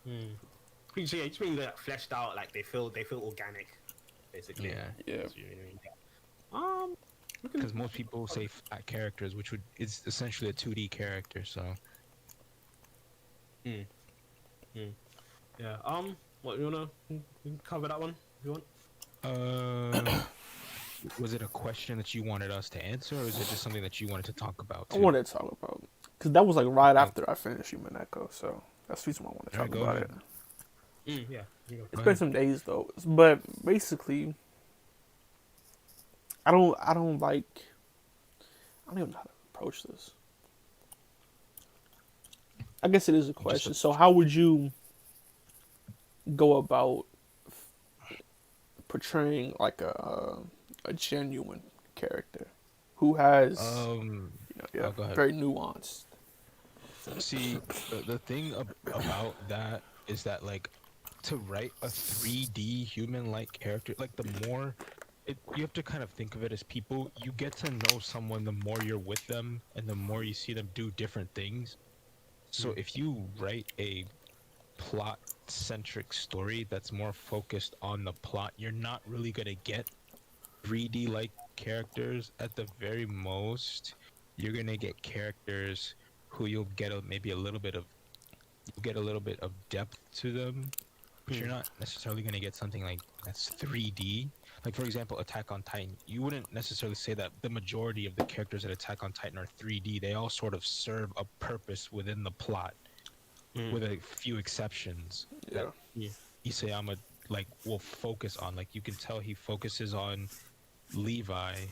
Mm. So yeah, just mean like fleshed out, like they feel organic, basically. Yeah, Yeah. That's what you mean. Yeah. We can. because most people say flat characters, which would is essentially a 2D character. So, Mm, mm. Yeah. What you wanna we can cover that one if you want? uh, was it a question that you wanted us to answer, or is it just something that you wanted to talk about I too? wanted to talk about because that was like right Oh, after I finished Human Echo, so that's the reason why I want to all talk right, go about it. ahead. Yeah. You go. It's Go been ahead. some days though, but basically, I don't like. I don't even know how to approach this. I guess it is a Just question. So, how would you go about portraying like a genuine character who has, yeah, oh, go ahead. very nuanced. See, the thing about that is that like to write a 3D human-like character, like the more you have to kind of think of it as people, you get to know someone the more you're with them and the more you see them do different things. So Mm, if you write a plot-centric story that's more focused on the plot, you're not really gonna get 3D like characters. At the very most, you're gonna get characters who you'll get maybe a little bit of you'll get a little bit of depth to them, but you're mm, not necessarily gonna get something like that's 3D. Like for example, Attack on Titan. You wouldn't necessarily say that the majority of the characters at Attack on Titan are 3D. They all sort of serve a purpose within the plot, mm, with a few exceptions that Yeah, yeah. Isayama like will focus on. Like you can tell he focuses on Levi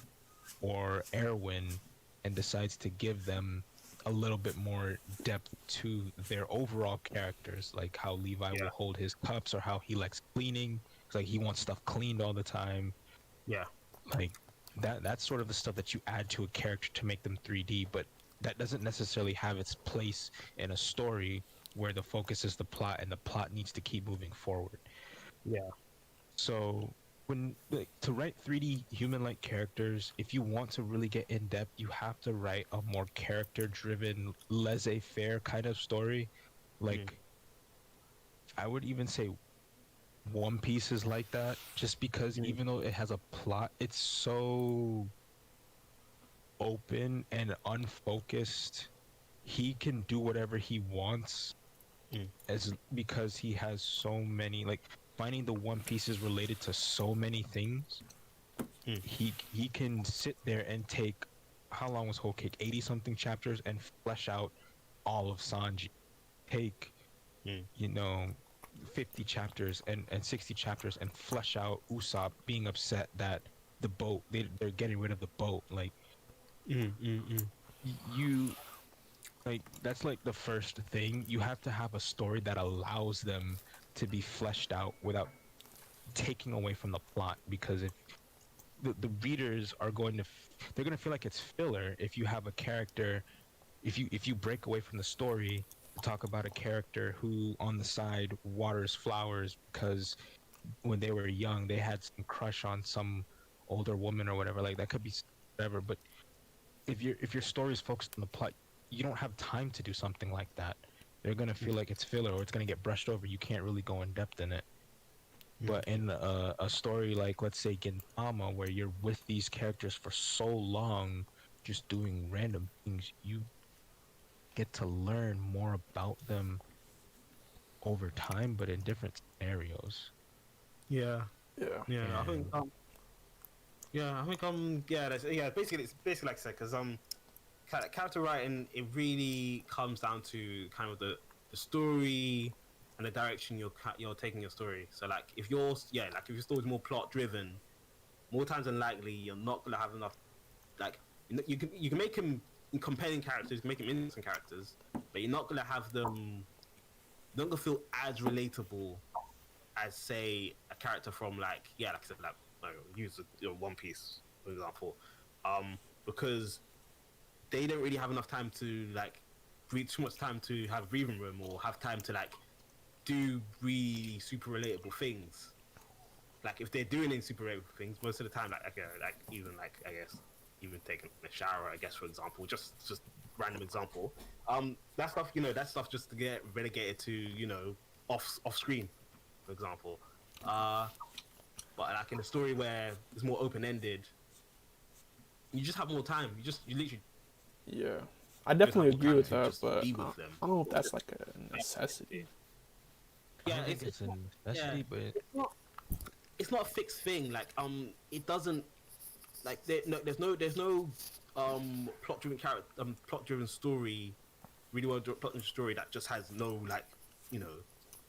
or Erwin and decides to give them a little bit more depth to their overall characters, like how Levi will Yeah. hold his cups or how he likes cleaning. It's like he wants stuff cleaned all the time. Yeah. Like that's sort of the stuff that you add to a character to make them 3D, but that doesn't necessarily have its place in a story where the focus is the plot and the plot needs to keep moving forward. Yeah. So when like to write 3D human-like characters, if you want to really get in depth, you have to write a more character-driven, laissez-faire kind of story. Mm, Like I would even say One Piece is like that, just because mm, even though it has a plot, it's so open and unfocused. He can do whatever he wants mm, as because he has so many like finding the One Pieces related to so many things. mm, He can sit there and take how long was Whole Cake? 80 something chapters and flesh out all of Sanji. Take, mm. you know, 50 chapters and 60 chapters and flesh out Usopp being upset that the boat they're getting rid of the boat. Like Mm, mm, mm. you like that's like the first thing. You have to have a story that allows them to be fleshed out without taking away from the plot, because if the readers are going to they're going to feel like it's filler if you have a character, if you break away from the story to talk about a character who on the side waters flowers because when they were young they had some crush on some older woman or whatever. Like that could be whatever, but if your story is focused on the plot, you don't have time to do something like that. They're going to feel like it's filler or it's going to get brushed over. You can't really go in depth in it. Mm. But in a story like, let's say, Gintama, where you're with these characters for so long, just doing random things, you get to learn more about them over time, but in different scenarios. Yeah. yeah, Yeah. I think. And Yeah. I think. Yeah. That's, yeah. Basically, it's basically like I said, because character writing, it really comes down to kind of the story and the direction you're taking your story. So like if you're like if your story's more plot driven, more times than likely you're not gonna have enough. Like you can make him compelling characters, make him interesting characters, but you're not gonna have them. They're not gonna feel as relatable as say a character from like I said, like use One Piece for example, because they don't really have enough time to like breathe too much time to have breathing room or have time to like do really super relatable things. Like if they're doing any super relatable things, most of the time, like even like I guess even taking a shower, I guess for example, just random example. That stuff, that stuff just to get relegated to off screen, for example. But like in a story where it's more open ended, you just have more time. You literally Yeah, I just have definitely more agree time with to that, just but be I with them. don't know if that's like a necessity. I Yeah, don't think it's a necessity, but it's not a fixed thing. Like it doesn't like there's no plot driven character plot driven story, really well plot driven story that just has no like you know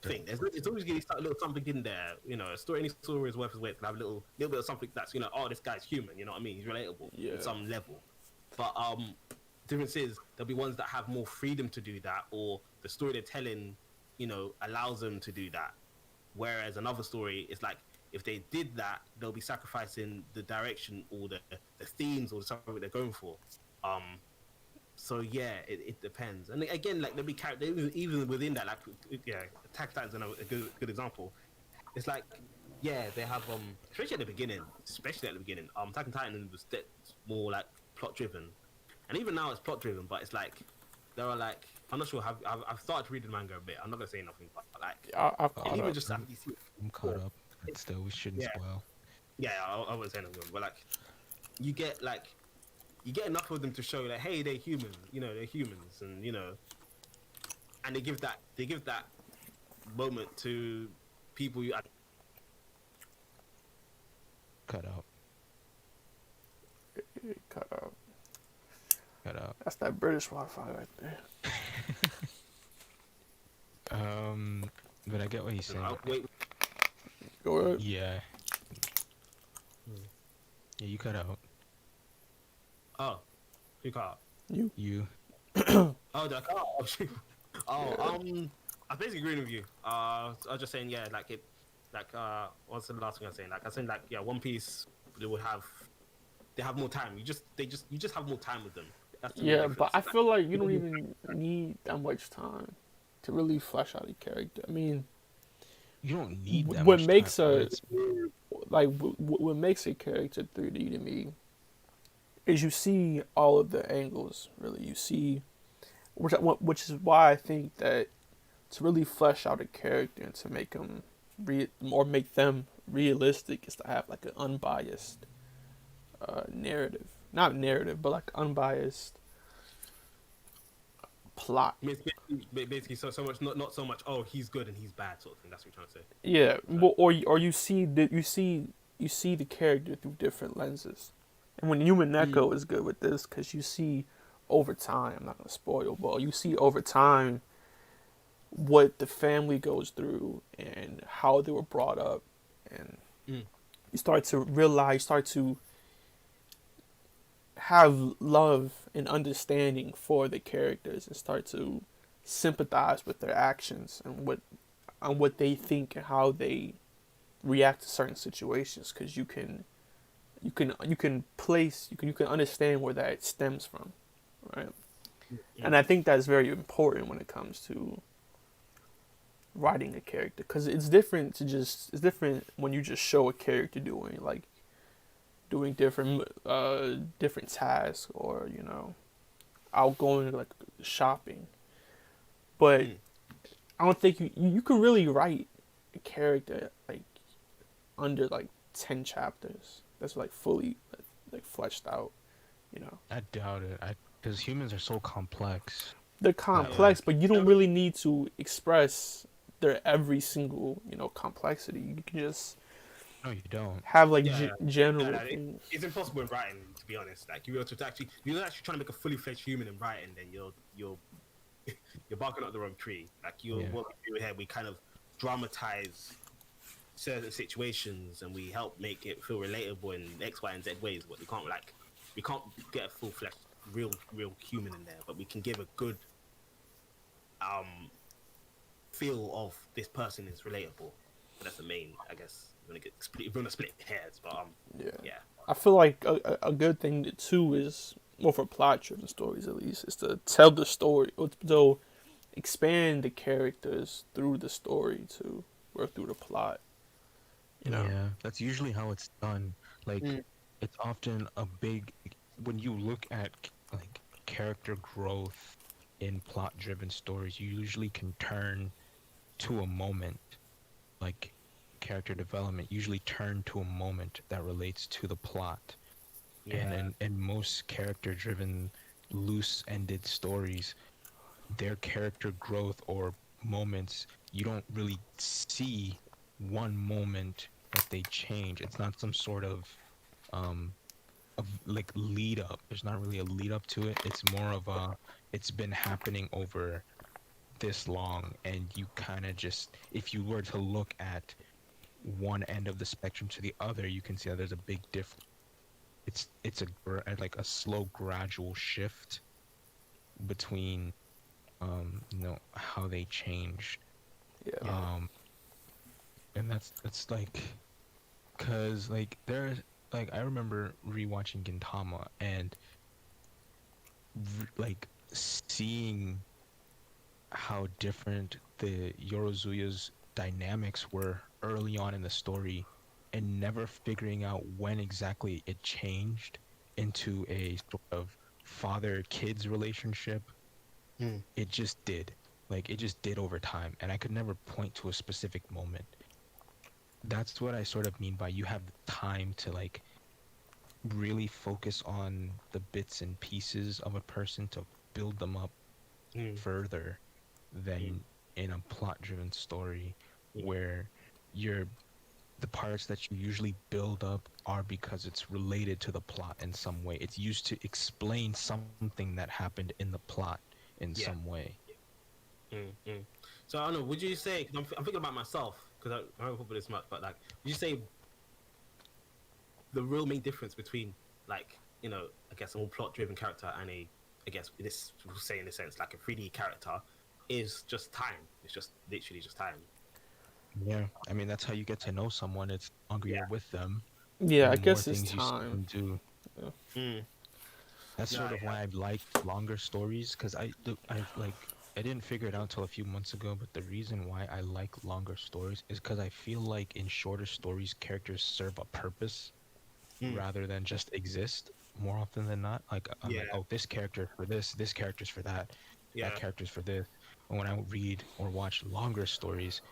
thing. It's always going to start a little something in there. You know, any story is worth its weight. It's gonna have a little bit of something that's oh, this guy's human. You know what I mean? He's relatable Yeah, on some level. But difference is there'll be ones that have more freedom to do that, or the story they're telling, allows them to do that. Whereas another story is like if they did that, they'll be sacrificing the direction or the themes or something they're going for. So yeah, it depends. And again, like there'll be characters even within that, like Attack on Titan's a good example. It's like they have especially at the beginning, Attack on Titan was more like plot driven, and even now it's plot driven, but it's like there are like I'm not sure how I've started reading manga a bit. I'm not gonna say nothing, but like I've and caught even up. just after you see I'm caught up. But still, we shouldn't yeah spoil. I wouldn't say nothing, but like you get like you get enough of them to show that hey they're human, they're humans, and and they give that moment to people you Cut out. Cut up. Cut out. That's that British Wi-Fi right there. But I get what he's saying. wait. Go ahead. Yeah. Yeah, you cut out. Oh, who cut out? You. Oh, did I cut out? Oh, shoot. Oh, Yeah. I'm basically agreeing with you. I was just saying, yeah, like what's the last thing I was saying? Like I was saying, like One Piece, they have more time. You just have more time with them. That's the main Yeah, but difference. I feel like you don't even need that much time to really flesh out a character. I mean, You don't need that what much makes time. what makes a character 3D to me is you see all of the angles. Really, you see, which is why I think that to really flesh out a character and to make them make them realistic is to have like an unbiased narrative, not narrative, but like unbiased plot. Basically, so much not so much. Oh, he's good and he's bad, sort of thing. That's what you're trying to say. Yeah, Right. or you see the character through different lenses, and when Human Neko is good with this because you see over time. I'm not gonna spoil, but you see over time what the family goes through and how they were brought up, and you start to realize, start to have love and understanding for the characters, and start to sympathize with their actions and what they think and how they react to certain situations, because you can understand where that stems from, right? And I think that's very important when it comes to writing a character, because it's different when you just show a character doing different tasks, or out going like shopping, but I don't think you can really write a character like under like 10 chapters that's like fully like fleshed out. I doubt it. Because humans are so complex. They're complex, but you don't really need to express their every single complexity. You can just No, you don't. have like general things. It's impossible in writing, to be honest. Like you're actually trying to make a fully fledged human in writing, then you're barking up the wrong tree. Like what we do here, we kind of dramatize certain situations and we help make it feel relatable in X, Y, and Z ways. But we can't get a full fledged real human in there, but we can give a good feel of this person is relatable. That's the main, I guess. We're gonna split hairs, but yeah. I feel like a good thing too is, well, for plot-driven stories at least, is to tell the story, or to expand the characters through the story to work through the plot. Yeah, that's usually how it's done. Like, it's often when you look at like character growth in plot-driven stories, you usually can turn to a moment, like character development usually turn to a moment that relates to the plot. And Yeah. in most character driven loose-ended stories, their character growth or moments, you don't really see one moment that they change. It's not some sort um of like lead up. There's not really a lead up to it. It's more of a, it's been happening over this long, and you kind of just, if you were to look at one end of the spectrum to the other, you can see that there's a big difference. It's like a slow gradual shift between how they changed. Yeah. um and that's like, cuz like there's, like I remember rewatching Gintama and like seeing how different the Yorozuya's dynamics were early on in the story, and never figuring out when exactly it changed into a sort of father-kids relationship. Mm. It just did. Like it just did over time, and I could never point to a specific moment. That's what I sort of mean by you have time to like really focus on the bits and pieces of a person to build them up Mm. further than in a plot driven story Mm. where you're, the parts that you usually build up are because it's related to the plot in some way. It's used to explain something that happened in the plot in Yeah. some way. So I don't know. Would you say? Cause I'm thinking about myself because I don't put this much, but like, would you say the real main difference between like I guess a more plot-driven character and I guess this we'll say in a sense like a 3D character is just time. It's just literally just time. Yeah, I mean that's how you get to know someone. It's the longer Yeah. you're with them, Yeah, and I the more guess it's things you see time. them do. Mm. That's Yeah, sort of yeah. why I like longer stories, because I didn't figure it out until a few months ago. But the reason why I like longer stories is because I feel like in shorter stories, characters serve a purpose Mm. rather than just exist more often than not. Like I'm like, Yeah. oh, this character for this character's for that Yeah. character's for this. And when I read or watch longer stories,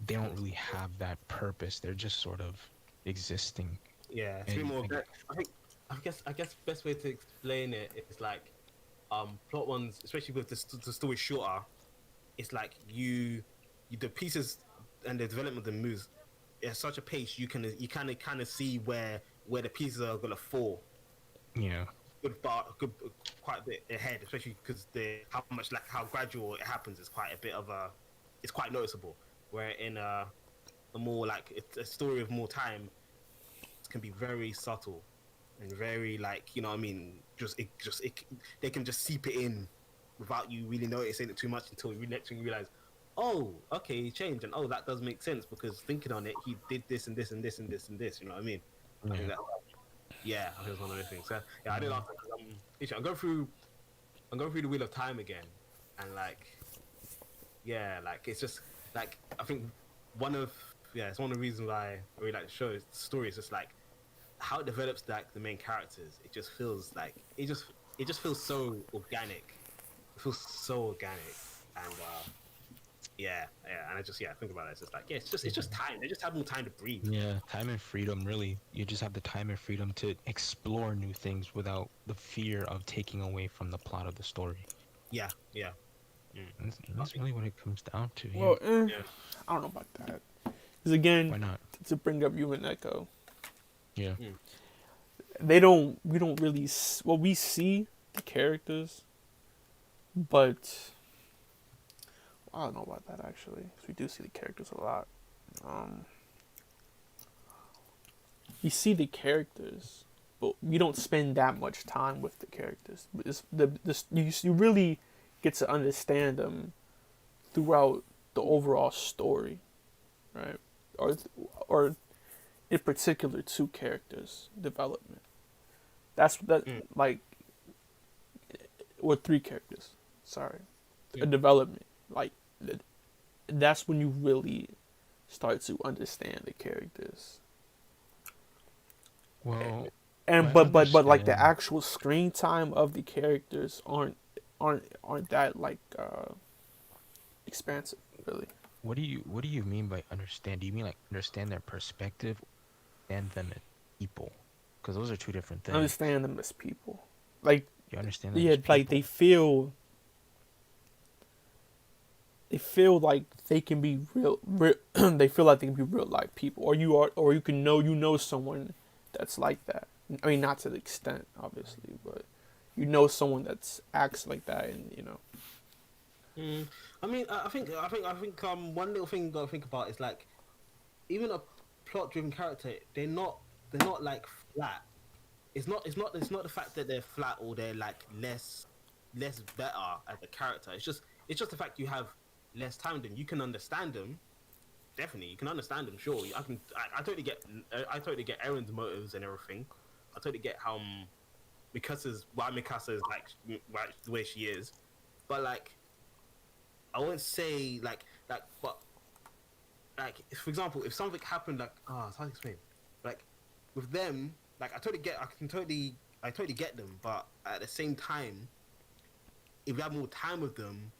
they don't really have that purpose. They're just sort of existing. Yeah. It's a bit And more. like, I think. I guess best way to explain it is like plot ones, especially with the story shorter. It's like you the pieces and the development of the moves at such a pace you kind of see where the pieces are gonna fall yeah, good quite a bit ahead, especially because the how much like how gradual it happens is quite a bit of a it's quite noticeable. Where in a more like a story of more time, it can be very subtle and very like what I mean. They can just seep it in without you really noticing it too much until you next thing you realize, oh, okay, he changed, and oh, that does make sense because thinking on it, he did this and this and this and this and this. You know what I mean? I think yeah. that yeah, I think it's one of those things. So yeah, I did ask that because I'm going through the Wheel of Time again, and like yeah, like it's just like I think one of it's one of the reasons why I really like the show. The story is just like how it develops like the main characters. It just feels like it just feels so organic. It feels so organic, and and I just think about it. It's just like it's just time. They just have more time to breathe. Yeah, time and freedom, really. You just have the time and freedom to explore new things without the fear of taking away from the plot of the story. Yeah, yeah, That's really what it comes down to. Yeah. Well, yeah, I don't know about that. Because again, Why not? to bring up you and Echo, Yeah. we don't really, well, we see the characters, but I don't know about that actually. 'Cause we do see the characters a lot. We see the characters, but we don't spend that much time with the characters. But you really get to understand them throughout the overall story, right? Or in particular, two characters development. That's like, or three characters. Sorry, a development like that's when you really start to understand the characters. Well, And I but like the understand. actual screen time of the characters aren't that like expansive really. what do you mean by understand? Do you mean like understand their perspective and them as people? Because those are two different I things. understand them as people. Like, You understand them yeah, as like people. they feel like they can be real they feel like they can be real life people, or you can know someone that's like that. I mean, not to the extent, obviously, but you know someone that's acts like that, and you know. Mm. I mean, I think one little thing you gotta think about is like even a plot-driven character, they're not like flat. It's not the fact that they're flat or they're like less better as a character. It's just the fact you have less time than you can understand them. Definitely, you can understand them. Sure, I totally get Aaron's motives and everything. I totally get how why Mikasa is like the way she is. But like, I wouldn't say but like for example, if something happened like it's hard to explain. Like with them, like I totally get them, but at the same time, if we have more time with them,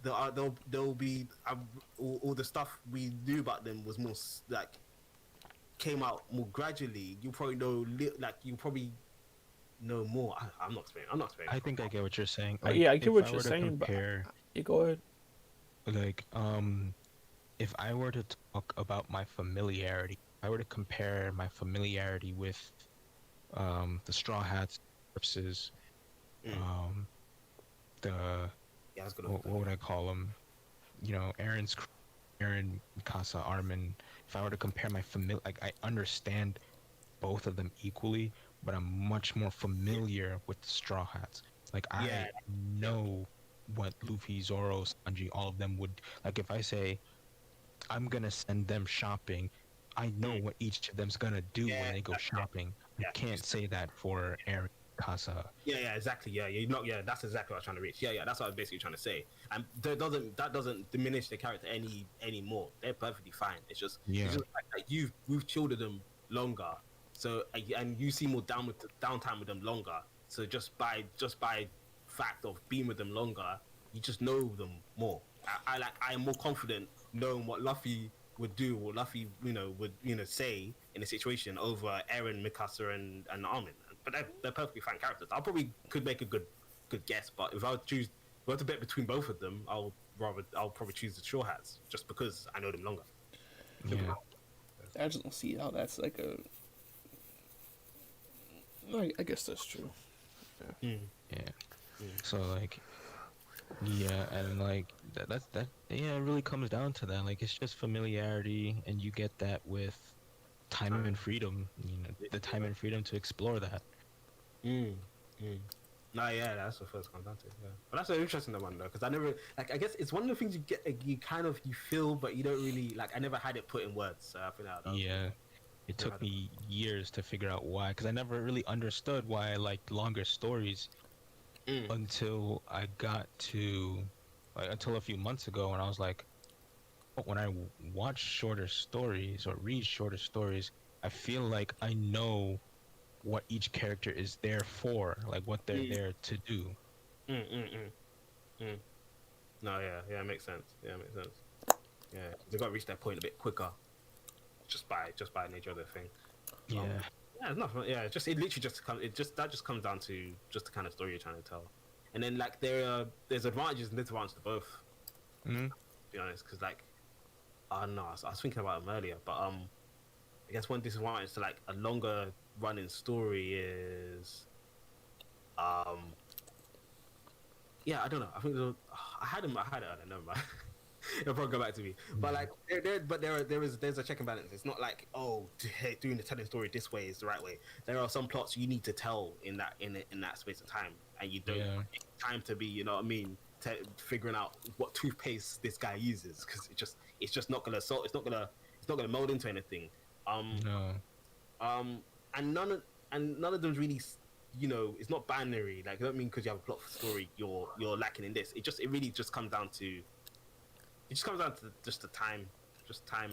they'll be all the stuff we knew about them was more like came out more gradually. You probably know you probably know more. I'm not explaining. I'm not explaining. I think I get what you're saying. Yeah, I get If what I you're were to saying, but compare, you go ahead. like, if I were to talk about my familiarity, if I were to compare my familiarity with the Straw Hats versus Mm. um the Yeah, that's good. what would I call them? You know, Aaron, Mikasa, Armin. If I were to compare my like I understand both of them equally, but I'm much more familiar with the Straw Hats. Like Yeah, I know what Luffy, Zoro, Sanji, all of them would like. If I say I'm gonna send them shopping, I know mm. what each of them's gonna do when Yeah, they go yeah, shopping. I yeah. can't say that for Aaron, Mikasa. Yeah, exactly. Yeah, you're not. Yeah, that's exactly what I was trying to reach. Yeah, that's what I was basically trying to say. And that doesn't diminish the character any more. They're perfectly fine. It's Yeah, just like we've chilled with them longer, so and you see more downtime with them longer. So just by fact of being with them longer, you just know them more. I am more confident knowing what Luffy would do or Luffy would say in a situation over Eren, Mikasa, and Armin. But they're perfectly fine characters. I probably could make a good guess, but if I would choose, if I were to bet between both of them, I'll probably choose the Straw Hats just because I know them longer. yeah, I just don't see how that's like a. I guess that's true. Mm, yeah. mm. So like, yeah, and like that yeah, it really comes down to that. Like it's just familiarity, and you get that with time and Time. freedom. You know, the Literally, time and freedom to explore that. Mm, mm. No, yeah, that's what first comes down to. Yeah, but that's an interesting one though, because I never like. I guess it's one of the things you get, you kind of you feel, but you don't really like. I never had it put in words, so I think that was Yeah, it never took had it. me years to figure out why, because I never really understood why I liked longer stories Mm, until I got to, like, until a few months ago, and I was like, oh, when I watch shorter stories or read shorter stories, I feel like I know what each character is there for, like what they're mm, there to do. mm, mm, mm, mm. No, yeah, it makes sense. Yeah, it makes sense. Yeah, they got to reach that point a bit quicker, just by nature of the thing. Um, Yeah. yeah, it's not. Yeah, it literally just comes. That just comes down to just the kind of story you're trying to tell, and then like there's advantages and disadvantages to both. Hmm. To be honest, because like I don't know, I was thinking about them earlier, but I guess one disadvantage to like a longer running story is um yeah, I don't know. I think I had it. I don't know, man. It'll probably go back to me. But like, there's a check and balance. It's not like hey, doing the telling story this way is the right way. There are some plots you need to tell in that space of time, and you don't Yeah. take time to be, you know what I mean, figuring out what toothpaste this guy uses because it's just not gonna it's not gonna mold into anything. Um, No. um, and none of them's really, it's not binary. Like, I don't mean because you have a plot story, you're lacking in this. It really just comes down to just the time,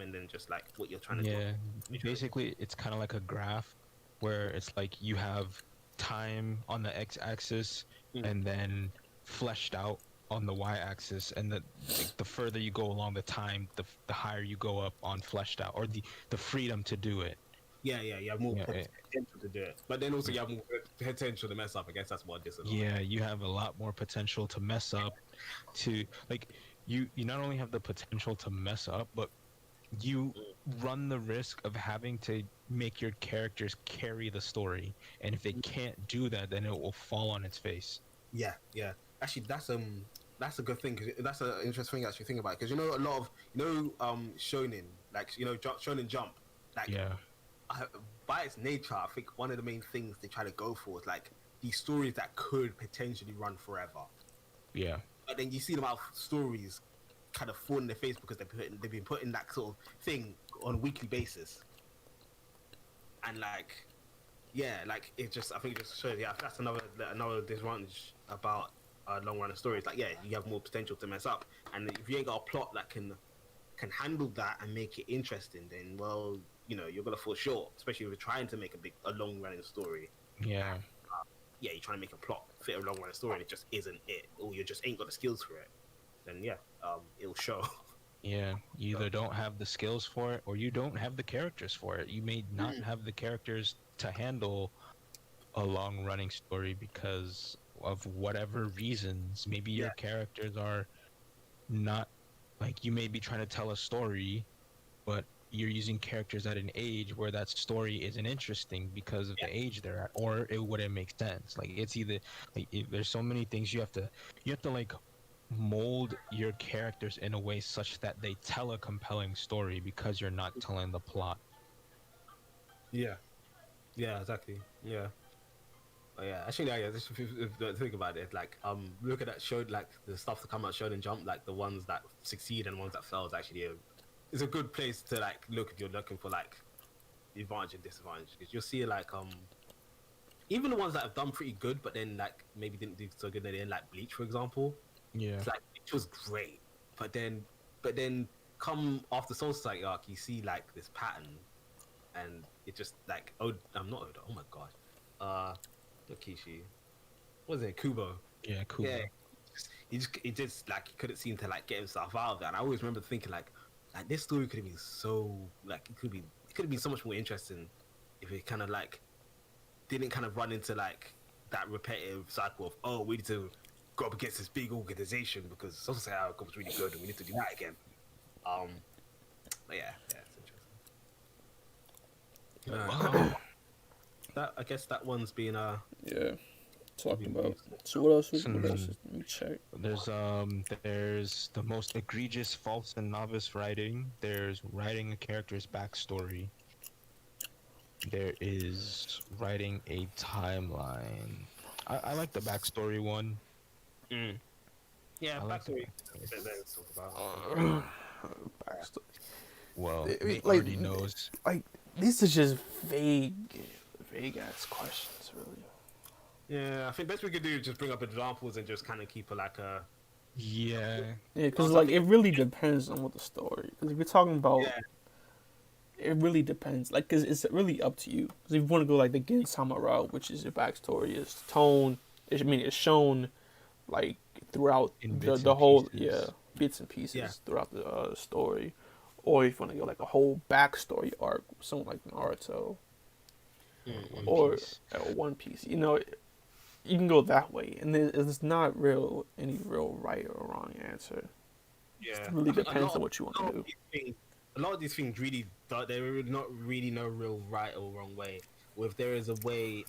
and then just like what you're trying to do. Yeah. Basically, it's kind of like a graph where it's like you have time on the x-axis Mm. and then fleshed out on the y-axis, and the further you go along the time, the higher you go up on fleshed out, or the freedom to do it. Yeah, yeah, you have more Yeah, potential to do it, but then also you have more potential to mess up. I guess that's what disadvantage. yeah, you have a lot more potential to mess up. To like, you not only have the potential to mess up, but you run the risk of having to make your characters carry the story, and if they can't do that, then it will fall on its face. Yeah, yeah. Actually, that's a good thing. 'Cause that's an interesting thing to actually think about. Because you know a lot of shonen, like shonen Jump, like Yeah, by its nature, I think one of the main things they try to go for is like these stories that could potentially run forever. yeah, But then you see them out stories kind of fall in their face because they've been putting that sort of thing on a weekly basis, and like yeah, like it just I think it just shows that's another disadvantage about long running stories. Like yeah, you have more potential to mess up, and if you ain't got a plot that can handle that and make it interesting, then well, you're gonna fall short. Especially if you're trying to make a long running story. yeah, Yeah, you're trying to make a plot fit a long running story, and it just isn't it, or you just ain't got the skills for it. Then yeah, it'll show. yeah. You either don't have the skills for it, or you don't have the characters for it. You may not have the characters to handle a long running story because of whatever reasons. Maybe your Yeah. characters are not, like, you may be trying to tell a story, but you're using characters at an age where that story isn't interesting because of Yeah. the age they're at, or it wouldn't make sense. Like, it's either like there's so many things you have to like mold your characters in a way such that they tell a compelling story because you're not telling the plot. Yeah. Yeah. Exactly. Yeah. Oh, yeah, actually, yeah. Just if think about it, like, look at that show, like the stuff that come out Shonen Jump, like the ones that succeed and ones that fail is actually is a good place to like look if you're looking for like the advantage and disadvantage because you'll see like even the ones that have done pretty good, but then like maybe didn't do so good at the end, like Bleach, for example. Yeah. It's like Bleach was great, but then come after Soul Society arc, you see like this pattern, and it just like I'm not Oda. Oh my god, not Kishi. What was it? Kubo. Yeah, cool. Yeah, he just like he couldn't seem to like get himself out of that. And I always remember thinking like this story could have been so like it could have been so much more interesting if it kind of like didn't kind of run into like that repetitive cycle of we need to go up against this big organization because Social Security was really good and we need to do that again. But yeah, it's interesting. That I guess that one's been Yeah. Talked about. So what else? So, What else? Let me check. There's the most egregious false and novice writing. There's writing a character's backstory. There is writing a timeline. I like the backstory one. yeah, I like backstory. that. Talk about. Backstory. Well, It- Nate like- already knows. Like these are just vague ass questions, really. Yeah, I think best we could do is just bring up examples and just kind of keep like a Yeah, Yeah, because like it really depends on what the story. Because if you're talking about, Yeah. it really depends. Like, cause it's really up to you. Because if you want to go like the Gensama route, which is your backstory, is tone. It's shown like throughout In the bits the and whole pieces. bits and pieces Yeah. throughout the story. Or if you want to go like a whole backstory arc, something like Naruto One or Piece. One Piece, you can go that way, and there's not any real right or wrong answer. yeah. It really I think a depends lot on what you want a lot to of do. these things- A lot of these things really there are not really no real right or wrong way. Or if there is a way,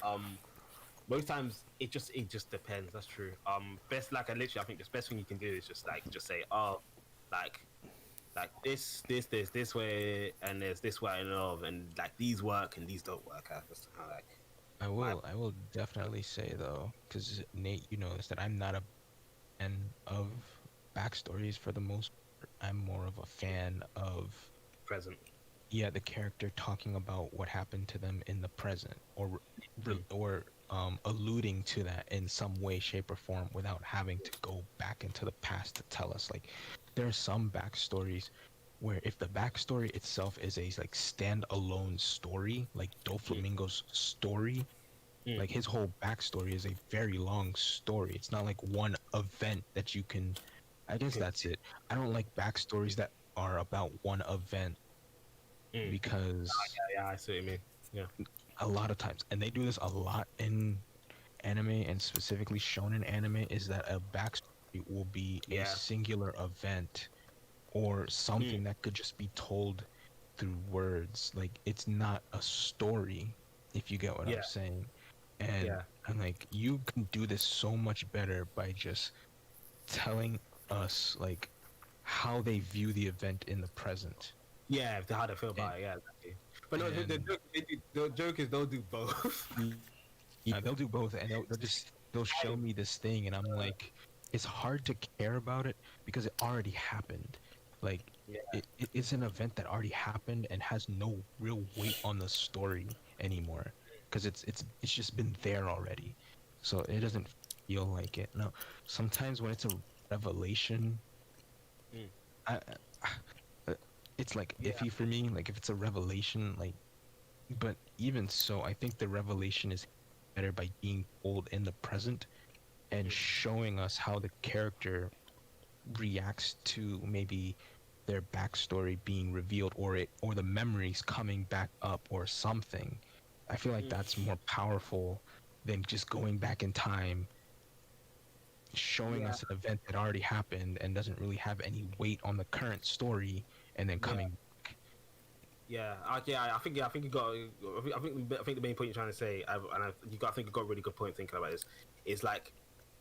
most times it just depends. That's true. Best like I literally I think the best thing you can do is just say like this way and there's this way and like these work and these don't work. That's kind of like I will definitely say though, because Nate, you know this, that I'm not a fan of backstories for the most part. I'm more of a fan of present. the character talking about what happened to them in the present, or alluding to that in some way, shape, or form without having to go back into the past to tell us. Like, there are some backstories where if the backstory itself is a like standalone story, like Doflamingo's story, Mm. Like his whole backstory is a very long story. It's not like one event that you can. I guess Okay. that's it. I don't like backstories that are about one event Mm. because Yeah, I see what you mean. Yeah. a lot of times, and they do this a lot in anime and specifically shonen anime, is that a backstory will be a Yeah. singular event or Mm. something that could just be told through words. Like it's not a story, if you get what I'm Yeah. saying. And Yeah. I'm like, you can do this so much better by just telling us like how they view the event in the present. Yeah. How they feel And about it. Yeah. Exactly. But no, and the joke is they'll do both. yeah, they'll do both, and they'll show me this thing, and I'm like, it's hard to care about it because it already happened. Like Yeah. it's an event that already happened and has no real weight on the story anymore because it's just been there already, so it doesn't feel like it. Now, sometimes when it's a revelation, Mm. I, uh, it's like Yeah. iffy for me. Like if it's a revelation, like, but even so, I think the revelation is better by being told in the present and Mm. showing us how the character reacts to maybe their backstory being revealed or the memories coming back up or something. I feel like Mm. that's more powerful than just going back in time, showing Yeah. us an event that already happened and doesn't really have any weight on the current story and then Yeah. coming. Yeah, I think you got. I think the main point you're trying to say, I think you got a really good point thinking about this. Is like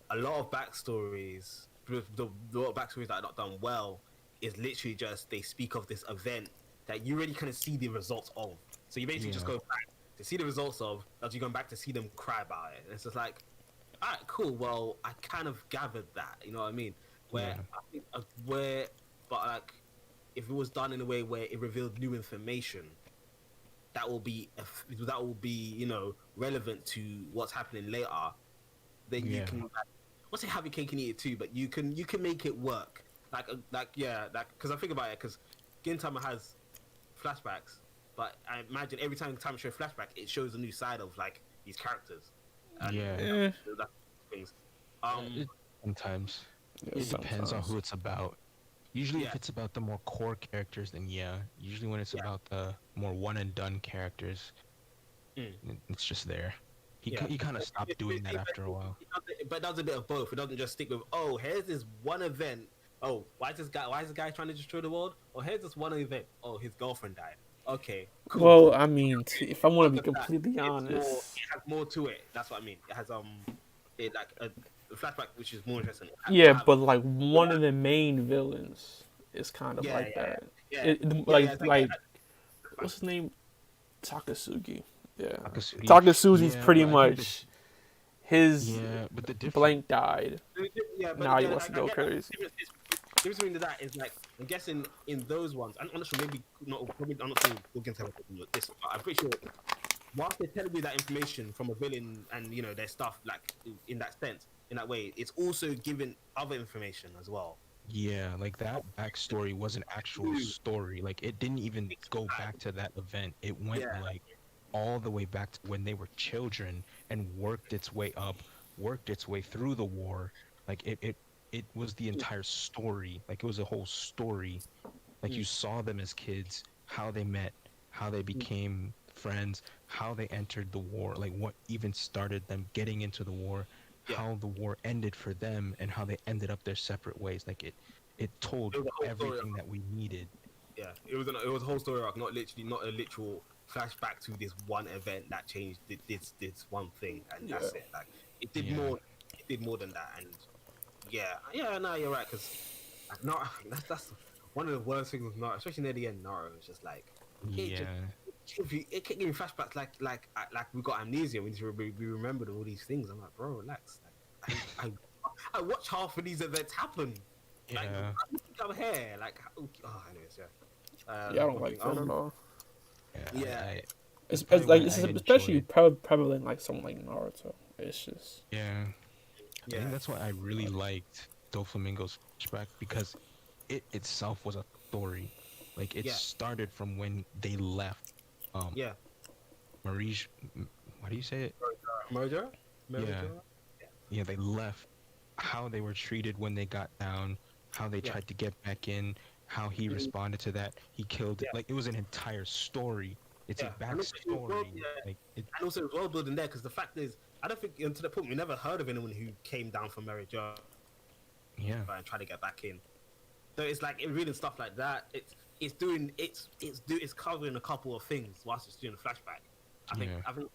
a lot of backstories, the lot of backstories that are not done well, is literally just they speak of this event that you already kind of see the results of. So you basically just Yeah. go back to see the results of, as you go back to see them cry about it. And it's just like, all right, cool. Well, I kind of gathered that. You know what I mean? Where Yeah. I think where, but like if it was done in a way where it revealed new information that will be relevant to what's happening later, then you Yeah. can what's it have your cake and eat it too, but you can make it work because I think about it because Gintama has flashbacks, but I imagine every time show a flashback it shows a new side of like these characters and Yeah. Eh, that things. Sometimes yeah, it depends on sometimes. who it's about. Usually, Yeah, if it's about the more core characters, then yeah. Usually, when it's yeah, about the more one and done characters, mm, it's just there. yeah. He kind of stopped doing that after a while. But it does a bit of both. It doesn't just stick with, oh, here's this one event. Oh, why is this guy trying to destroy the world? Oh, here's this one event. Oh, his girlfriend died. Okay, cool. Well, I mean, if I want to be After that, completely it honest, has more to it. That's what I mean. It has it like a flashback, which is more interesting. yeah, but like one of the main villains is kind of Yeah, like that. yeah, Like it's like what's his name? Takasugi. Yeah, Akatsuki. Takasugi's Yeah, pretty but I think the much his yeah, but the difference. blank died. yeah, but Now he yeah, wants to I go get that. crazy. Difference between that is like I'm guessing in those ones. I'm not sure. Maybe not. Probably I'm not sure we're gonna tell this. But I'm pretty sure. Whilst they're telling you that information from a villain and their stuff like in that sense, in that way, it's also giving other information as well. Yeah, like that backstory was an actual Ooh, story. Like it didn't even go exactly. back to that event. It went Yeah, like all the way back to when they were children and worked its way up, worked its way through the war. Like it was the entire story. Like it was a whole story. Like you mm, saw them as kids, how they met, how they mm, became friends, how they entered the war, like what even started them getting into the war, yeah. how the war ended for them, and how they ended up their separate ways. Like it told It was a whole story. everything that we needed. Yeah, it was a whole story arc, not a literal flashback to this one event that changed this one thing, and Yeah. that's it. Like it did Yeah. more, it did more than that, and yeah, no, you're right, because not that's one of the worst things with Naruto, especially near the end. Naruto was just like it just Yeah. it kept giving flashbacks like we got amnesia. We need to we remembered all these things. I'm like, bro, relax. Like, I watch half of these events happen. Like, Yeah. I'm here. Like, anyways, yeah. Yeah, I don't like that at all. Yeah. It's probably like why it's I especially enjoyed- prevalent like something like Naruto. It's just Yeah. I think that's why I really liked Doflamingo's flashback because it itself was a story. Like it Yeah. started from when they left. Um, Yeah. Marie, how do you say it? Mojo? Yeah, Mojo? yeah, they left. How they were treated when they got down, how they Yeah. tried to get back in, how he Mhm. responded to that. He killed it. Yeah. Like it was an entire story. It's a Yeah. And also, it was well, backstory. yeah. Like it. And also, it was well building there because the fact is, I don't think, to the point, we never heard of anyone who came down from Mary Jo Yeah, and tried to get back in. So it's like in reading stuff like that, it's covering a couple of things whilst it's doing a flashback. Yeah. I think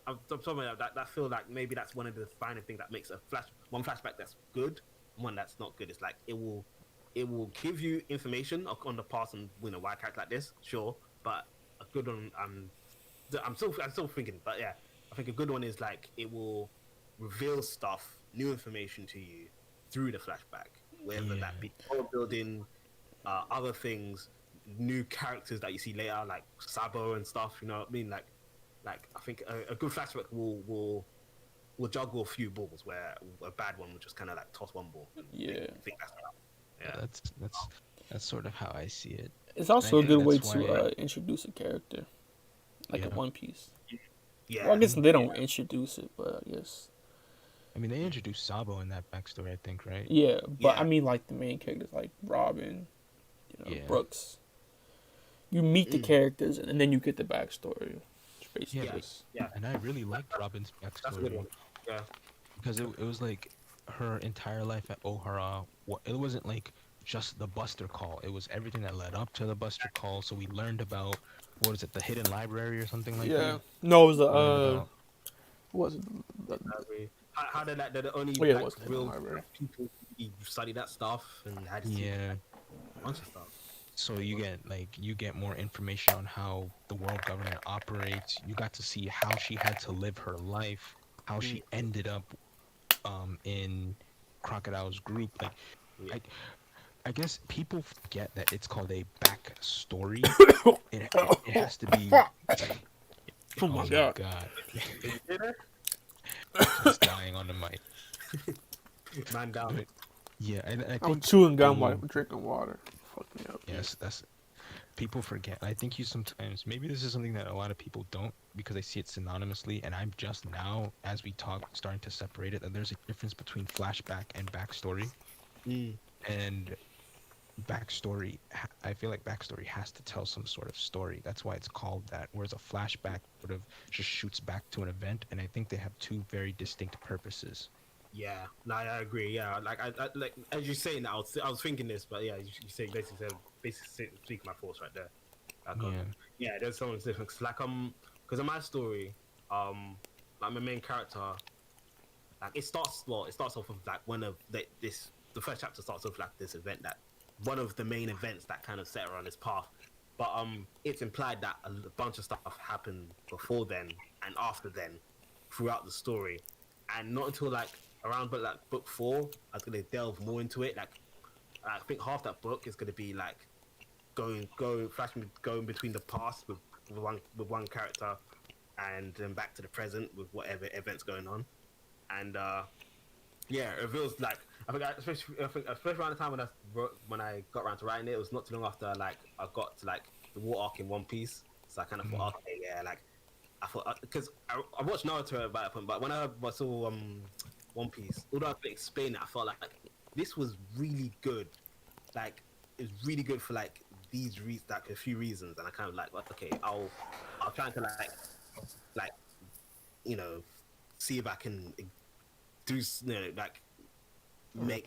I'm talking about that feel like maybe that's one of the defining things that makes one flashback that's good, one that's not good. It's like it will give you information on the past and why a character like this, sure, but a good one. I'm still thinking, but yeah, I think a good one is like it will reveal stuff, new information to you through the flashback, whether Yeah. that be world building, other things, new characters that you see later, like Sabo and stuff. You know what I mean? Like I think a good flashback will juggle a few balls, where a bad one will just kind of like toss one ball. And Yeah. think that's enough. Yeah. That's sort of how I see it. It's And I also a think good way that's to why. introduce a character, like in Yeah. One Piece. Yeah. Well, I guess they don't introduce it, but I guess I mean, they introduced Sabo in that backstory, I think, right? yeah. But Yeah. I mean, like the main characters, like Robin, Yeah. Brooks. You meet the Mm. characters, and then you get the backstory. It's basically Yeah. just- Yeah. And I really liked Robin's That's a good backstory one. Yeah. because it was like her entire life at Ohara. It wasn't like just the Buster Call. It was everything that led up to the Buster Call. So we learned about what is it, the hidden library or something like yeah. that. No, it was We learned what about was it? I agree. How did that? They're the only Oh, yeah, it like, was Hidden real Library. people who study that stuff and had to see yeah. a bunch of stuff. So you get more information on how the world government operates. You got to see how she had to live her life, how she ended up in Crocodile's group. Like Yeah. I guess people forget that it's called a backstory. It has to be. Oh my God. He's dying on the mic. Man down. But, yeah, and I I'm think chewing gum the- while I'm drinking water. Fuck me up. yes, that's people forget. I think you sometimes maybe this is something that a lot of people don't because they see it synonymously, and I'm just now as we talk starting to separate it. That there's a difference between flashback and backstory, Mm. and backstory. I feel like backstory has to tell some sort of story. That's why it's called that. Whereas a flashback sort of just shoots back to an event, and I think they have two very distinct purposes. Yeah, no, I agree. Yeah, like I like as you saying that, I was thinking this, but yeah, you say basically speak my thoughts right there. Like, Yeah. yeah, there's so much different. 'Cause, like because in my story, like my main character, like it starts off with like the first chapter starts off like this event that one of the main events that kind of set her on this path. But it's implied that a bunch of stuff happened before then and after then, throughout the story, and not until like around book 4, I was gonna delve more into it. Like I think half that book is gonna be like going between the past with one character, and then back to the present with whatever events going on, and yeah, it feels like especially around the time when I got around to writing it, it was not too long after like I got to like the war arc in One Piece, so I kind of thought, okay, yeah, like I thought because I watched Naruto at that point, but when I saw One Piece, although I could explain it, I felt like this was really good, like it's really good for like these like a few reasons, and I kind of like, okay, I'll try to like see if I can do like make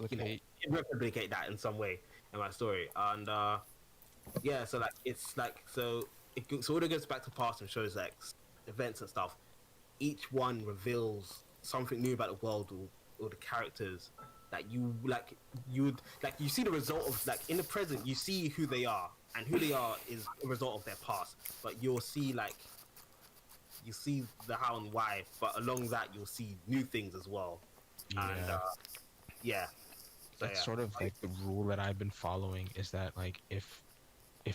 replicate that in some way in my story, and yeah, so like it's like so it goes back to past and shows like events and stuff. Each one reveals something new about the world or the characters that you see the result of, like in the present you see who they are, and who they are is a result of their past, but you see the how and why, but along that you'll see new things as well. Yeah. And yeah, so, That's yeah. sort of like the rule that I've been following is that like if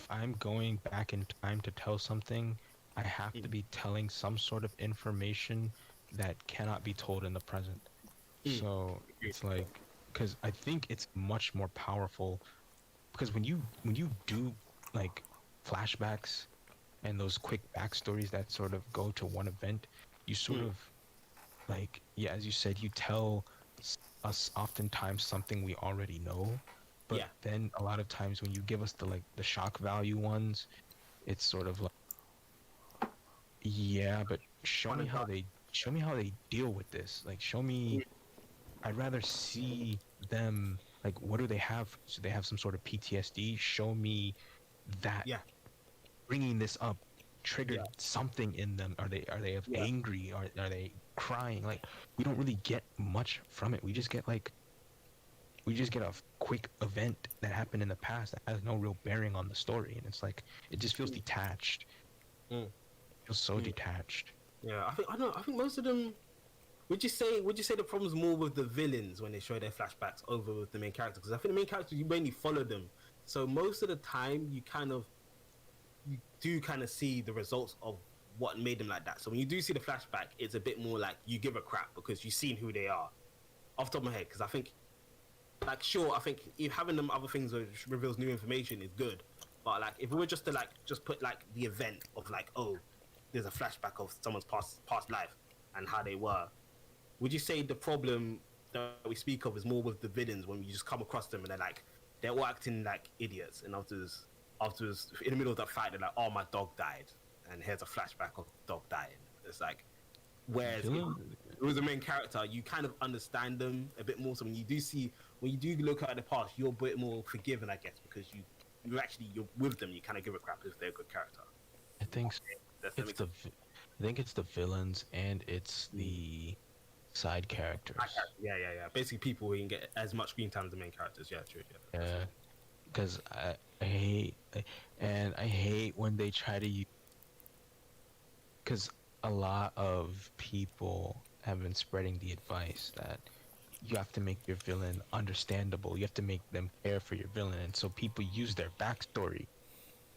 I'm going back in time to tell something, I have to be telling some sort of information that cannot be told in the present. So it's like, because I think it's much more powerful, because when you do like flashbacks and those quick backstories that sort of go to one event, you sort of like, yeah, as you said, you tell us oftentimes something we already know, but Yeah. then a lot of times when you give us the like the shock value ones, it's sort of like, yeah, but Fun and done. show me how they deal with this. Like, show me. I'd rather see them, like, what do they have? So they have some sort of PTSD. Show me that Yeah. bringing this up Yeah. triggered something in them. Are they Yeah. angry? Are they crying? Like, we don't really get much from it. We just get a quick event that happened in the past that has no real bearing on the story, and it's like it just feels Mm. detached. Mm. Feels so Mm. detached. Yeah. I don't know. I think most of them. Would you say the problem's more with the villains when they show their flashbacks over with the main character? Because I think the main character you mainly follow them, so most of the time you do kind of see the results of what made them like that. So when you do see the flashback, it's a bit more like you give a crap because you've seen who they are. Off the top of my head, because I think, like, sure, I think if having them other things which reveals new information is good, but like if we were just to like just put like the event of like, oh, there's a flashback of someone's past life and how they were, would you say the problem that we speak of is more with the villains when you just come across them and they're all acting like idiots, and afterwards in the middle of that fight they're like, oh, my dog died, and here's a flashback of the dog dying. It's like, whereas if Villain, it was the main character, you kind of understand them a bit more. So when you do look at the past, you're a bit more forgiven, I guess, because you're with them. You kind of give a crap if they're a good character. I think That it's makes sense. I think it's the villains and it's Mm. the side characters. Yeah. Basically, people who can get as much screen time as the main characters. Yeah, true. Yeah, that's Yeah, it. because I hate when they try to use, because a lot of people have been spreading the advice that you have to make your villain understandable. You have to make them care for your villain, and so people use their backstory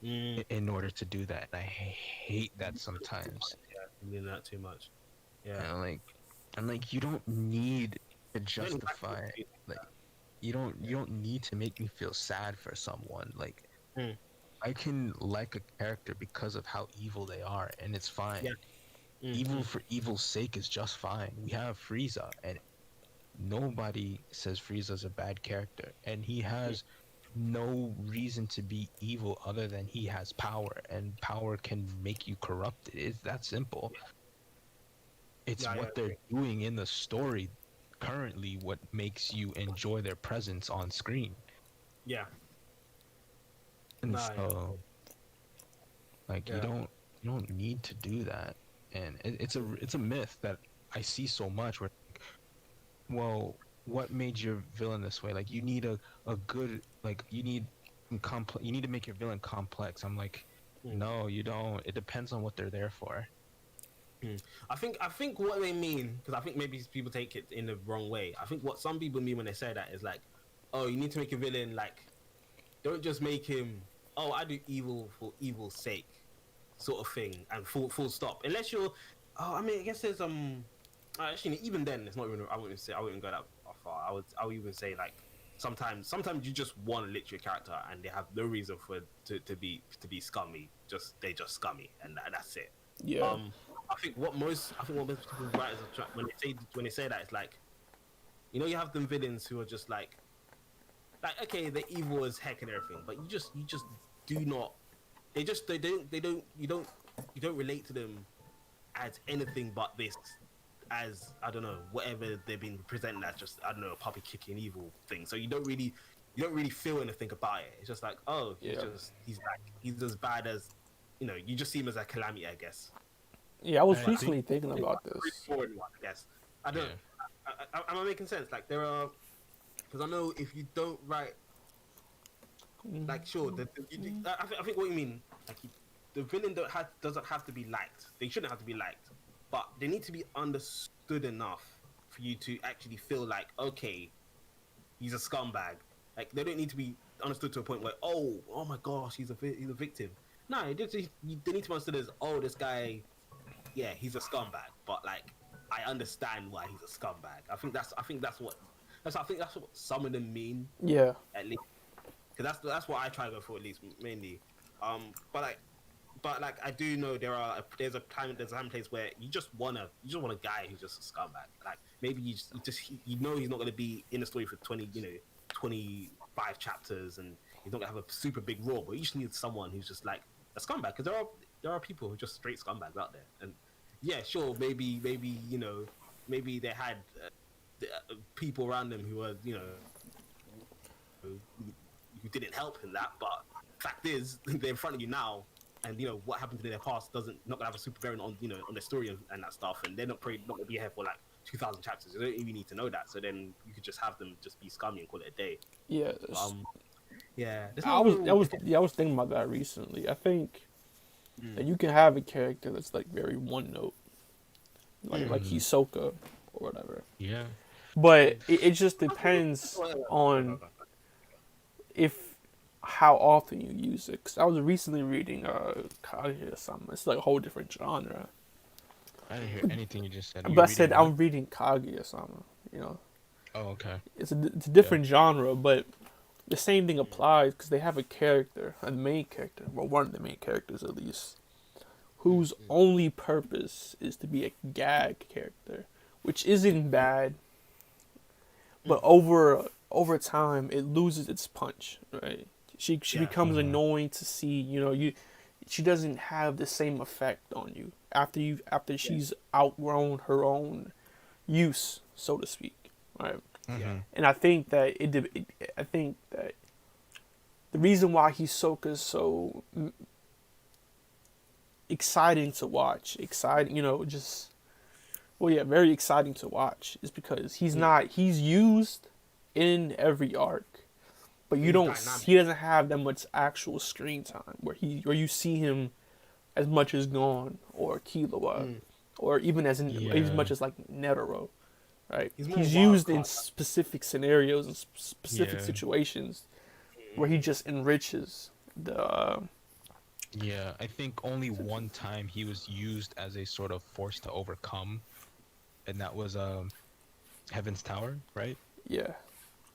Mm. in order to do that. And I hate that sometimes. Yeah, you mean that too much. Yeah. And I'm like, you don't need to You don't need justify. backstory. Like, you don't need to make me feel sad for someone. Like, Mm. I can like a character because of how evil they are, and it's fine. Yeah. Evil for evil's sake is just fine. We have Frieza, and nobody says Frieza's a bad character, and he has no reason to be evil other than he has power, and power can make you corrupted. It's that simple. It's Yeah, what they're doing in the story currently what makes you enjoy their presence on screen. yeah. And Nah, yeah. so, like, Yeah. you don't need to do that. And it's a myth that I see so much where, well, what made your villain this way? Like, you need a good, like, you need to make your villain complex. I'm like, Mm. no, you don't. It depends on what they're there for. I think what they mean, because I think maybe people take it in the wrong way. I think what some people mean when they say that is like, oh, you need to make a villain like, don't just make him, oh, I do evil for evil's sake, sort of thing, and full stop. Unless you're, oh, I mean, I guess there's actually even then it's not even. I wouldn't go that far. I would even say like sometimes you just want to literally a character and they have no reason for it to be scummy. They just scummy and that's it. Yeah. I think what most people writers when they say that, it's like, you know, you have them villains who are just like okay, they're evil as heck and everything, but you just do not. They don't you don't relate to them as anything but this, as I don't know, whatever they've been presented as, just I don't know, a puppy kicking evil thing. So you don't really feel anything about it. It's just like, oh, Yeah. he's as bad as, you know, you just see him as a calamity, I guess. Yeah, I was I recently thinking about this. Straightforward one, I guess. I don't. Am I making sense? Like there are, because I know if you don't write, like sure, I think what you mean, like the villain doesn't have to be liked. They shouldn't have to be liked, but they need to be understood enough for you to actually feel like, okay, he's a scumbag. Like they don't need to be understood to a point where, oh my gosh, he's a victim. No, they need to be understood as, oh, this guy, yeah, he's a scumbag, but like I understand why he's a scumbag. I think that's what some of them mean, Yeah. at least, because that's what I try to go for, at least mainly. But like but like I do know there's a time place where you just want a guy who's just a scumbag. Like maybe you know he's not going to be in the story for 25 chapters, and he's not going to have a super big role. But you just need someone who's just like a scumbag, because there are people who are just straight scumbags out there. And yeah, sure, maybe maybe they had people around them who were who didn't help in that. But fact is, they're in front of you now. And what happened to their past not gonna have a super bearing on on their story and that stuff, and they're not gonna be here for like 2,000 chapters. You don't even need to know that. So then you could just have them just be scummy and call it a day. Yeah. Yeah. I was thinking about that recently. I think that you can have a character that's like very one note, like Hisoka or whatever. Yeah. But it just depends on how often you use it. 'Cause I was recently reading Kaguya-sama. It's like a whole different genre. I didn't hear anything you just said. But I said I'm reading Kaguya-sama. Oh, okay. It's a different genre, but the same thing applies because they have a character, a main character, well, one of the main characters at least, whose only purpose is to be a gag character, which isn't bad, but over time it loses its punch, right? She becomes annoying to see. She doesn't have the same effect on you after she's outgrown her own use, so to speak, right? Mm-hmm. And I think that the reason why Hisoka's so exciting to watch, very exciting to watch, is because he's used in every arc, but he doesn't have that much actual screen time where you see him as much as Gon or Killua, or even as much as like Netero, right? He's used in specific scenarios and specific situations where he just enriches the. Yeah, I think only one time he was used as a sort of force to overcome, and that was Heaven's Tower, right? Yeah.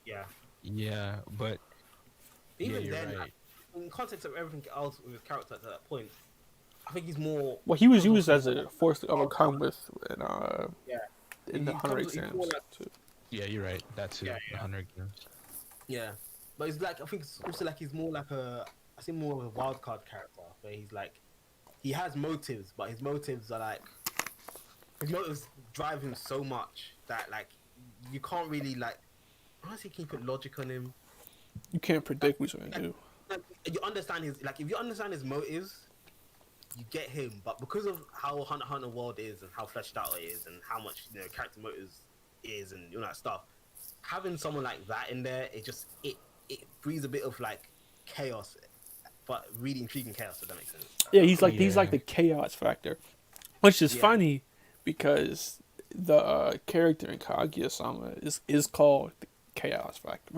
Yeah. Yeah, but even you're then, right. in context of everything else with his character at that point, I think he's more. Well, he was used as a force to overcome in the He Hunter comes- he's exams more like- too. Yeah, you're right. That too. Yeah, The yeah. 100 games. Yeah, but it's like I think it's also like he's more like I think more of a wild card character where he's like he has motives, but his motives drive him so much that like you can't really like honestly can you put logic on him. You can't predict what he's gonna do. Like, you understand if you understand his motives, you get him. But because of how Hunter x Hunter World is and how fleshed out it is and how much character motives is and that stuff, having someone like that in there, it breeds a bit of like chaos, but really intriguing chaos. If that makes sense. Yeah, he's like the chaos factor, which is Yeah. funny because the character in Kaguya-sama is called the Chaos Factor.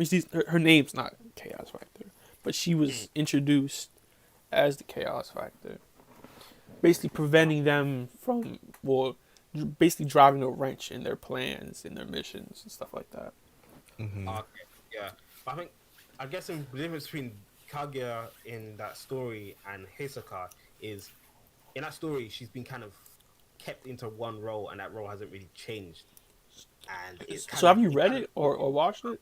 Her name's not Chaos Factor, but she was introduced as the Chaos Factor, basically preventing them from basically driving a wrench in their plans, in their missions, and stuff like that. Mm-hmm. Okay, yeah. But I guess the difference between Kaguya in that story and Hisoka is, in that story, she's been kind of kept into one role, and that role hasn't really changed. And it's So have you read it or watched it?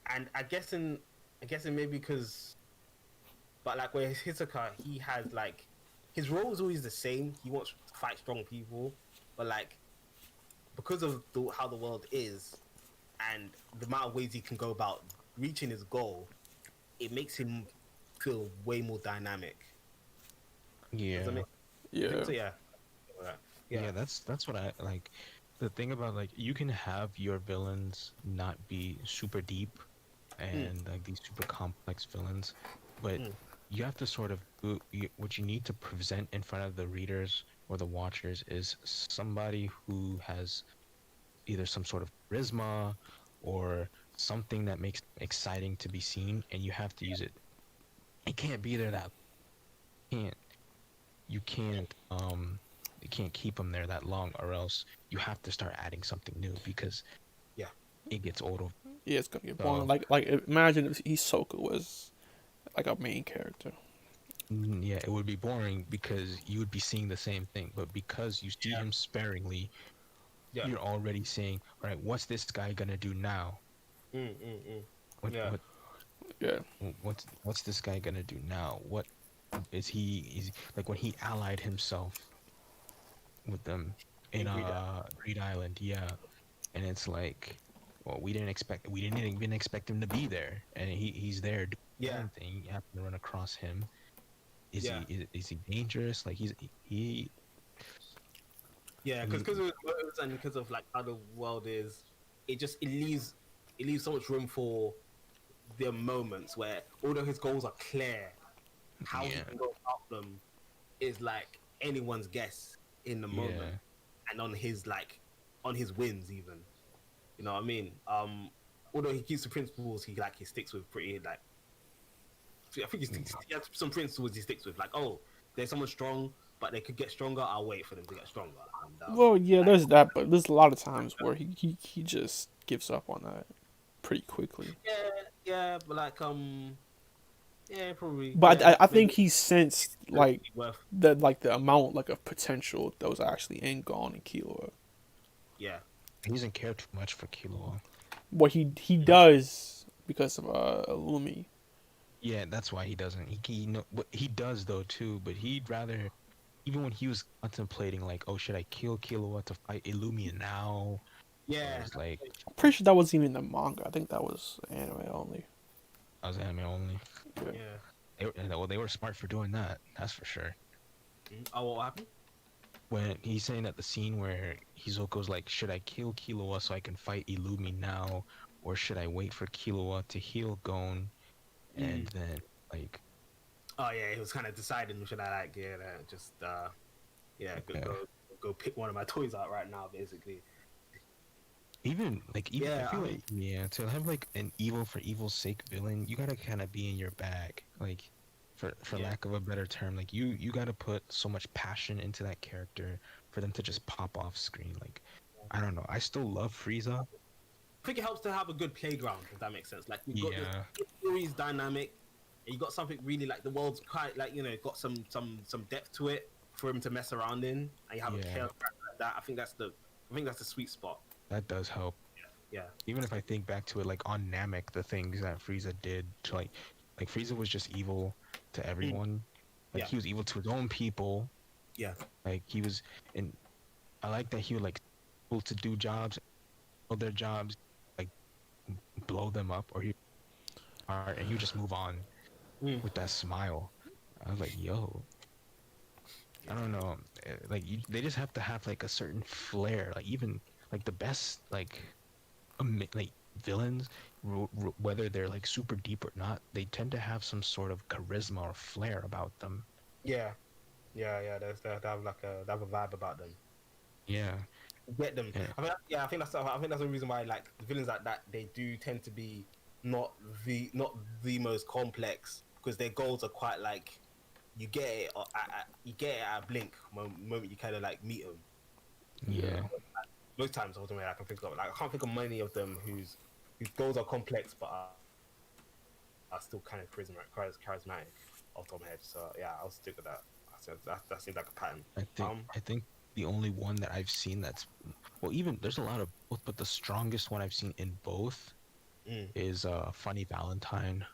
And I guess maybe because, but like where Hisoka, he has like his role is always the same. He wants to fight strong people, but like because of how the world is and the amount of ways he can go about reaching his goal, it makes him feel way more dynamic. Yeah. Does that make Yeah. sense? So, yeah. Yeah, that's what I like. The thing about like you can have your villains not be super deep and like these super complex villains, but you have to sort of what you need to present in front of the readers or the watchers is somebody who has either some sort of charisma or something that makes it exciting to be seen, and you have to use it. It can't be there that you can't keep them there that long, or else you have to start adding something new because it gets old. Yeah, it's gonna get boring. Like imagine if Hisoka was like a main character. Yeah, it would be boring because you would be seeing the same thing, but because you see Yeah. him sparingly, Yeah. you're already saying, all right, what's this guy gonna do now? Mm. What Yeah. what Yeah. what's this guy gonna do now? What is like when he allied himself with them in In Greed. Greed Island, yeah. And it's like, well, we didn't even expect him to be there, and he's there doing his Yeah. own thing. You happen to run across him. Yeah. Is he dangerous? Like he Yeah, he because of motives and because of like how the world is, it leaves so much room for the moments where, although his goals are clear, how he yeah can go about them is like anyone's guess in the moment, yeah and on his wins even. You know what I mean? Although he keeps the principles, he sticks with pretty like. I think he has some principles he sticks with, like, oh, there's someone strong, but they could get stronger. I'll wait for them to get stronger. Well, yeah, Like, there's that, but there's a lot of times where he just gives up on that pretty quickly. yeah, but like, yeah, probably, But yeah, I think maybe he sensed like worth, the amount like of potential that was actually in Gon and Killua. yeah, he doesn't care too much for Killua. What he does because of Lumi. Yeah, that's why he doesn't. He no, but he does though too. But he'd rather, even when he was contemplating like, oh, should I kill Killua to fight Illumia now? Or yeah, it's like, I'm pretty sure that wasn't even the manga. I think that was anime only. I was anime only. Yeah. yeah. Well, they were smart for doing that. That's for sure. Oh, what happened? When he's saying that the scene where Hizoko's like, should I kill Killua so I can fight Illumi now, or should I wait for Killua to heal Gon and then like, Oh yeah, he was kind of deciding should I like just yeah, yeah. go pick one of my toys out right now, basically. Even like even Yeah, I feel I like mean, yeah, to have like an evil for evil's sake villain, you gotta kind of be in your bag. Like for yeah. lack of a better term, like you gotta put so much passion into that character for them to just pop off screen. Like I don't know, I still love Frieza. I think it helps to have a good playground, if that makes sense. Like you've got Yeah, the story's dynamic, and you got something really like the world's quite like got some depth to it for him to mess around in, and you have a yeah, character like that. I think that's the sweet spot. that does help. Yeah, Even if I think back to it, like on Namek, the things that Frieza did to like Frieza was just evil to everyone. Like yeah, he was evil to his own people. yeah, Like he was, and I like that he would like able to do jobs, all their jobs, like blow them up, or and he would just move on Mm. with that smile. I was like, yo, I don't know, like they just have to have like a certain flair. Like even like the best like villains, whether they're like super deep or not, they tend to have some sort of charisma or flair about them. yeah, yeah. They have a vibe about them. Yeah, Get them. yeah, I think that's the reason why like the villains like that, they do tend to be not the most complex, because their goals are quite like you get it at a blink moment you kind of like meet them. yeah, Most times, ultimately, I can think of, like, I can't think of many of them whose goals are complex but are still kind of charismatic off the top of my head. So yeah, I'll stick with that. That seems like a pattern. I think the only one that I've seen that's well, even there's a lot of both, but the strongest one I've seen in both Mm. is Funny Valentine.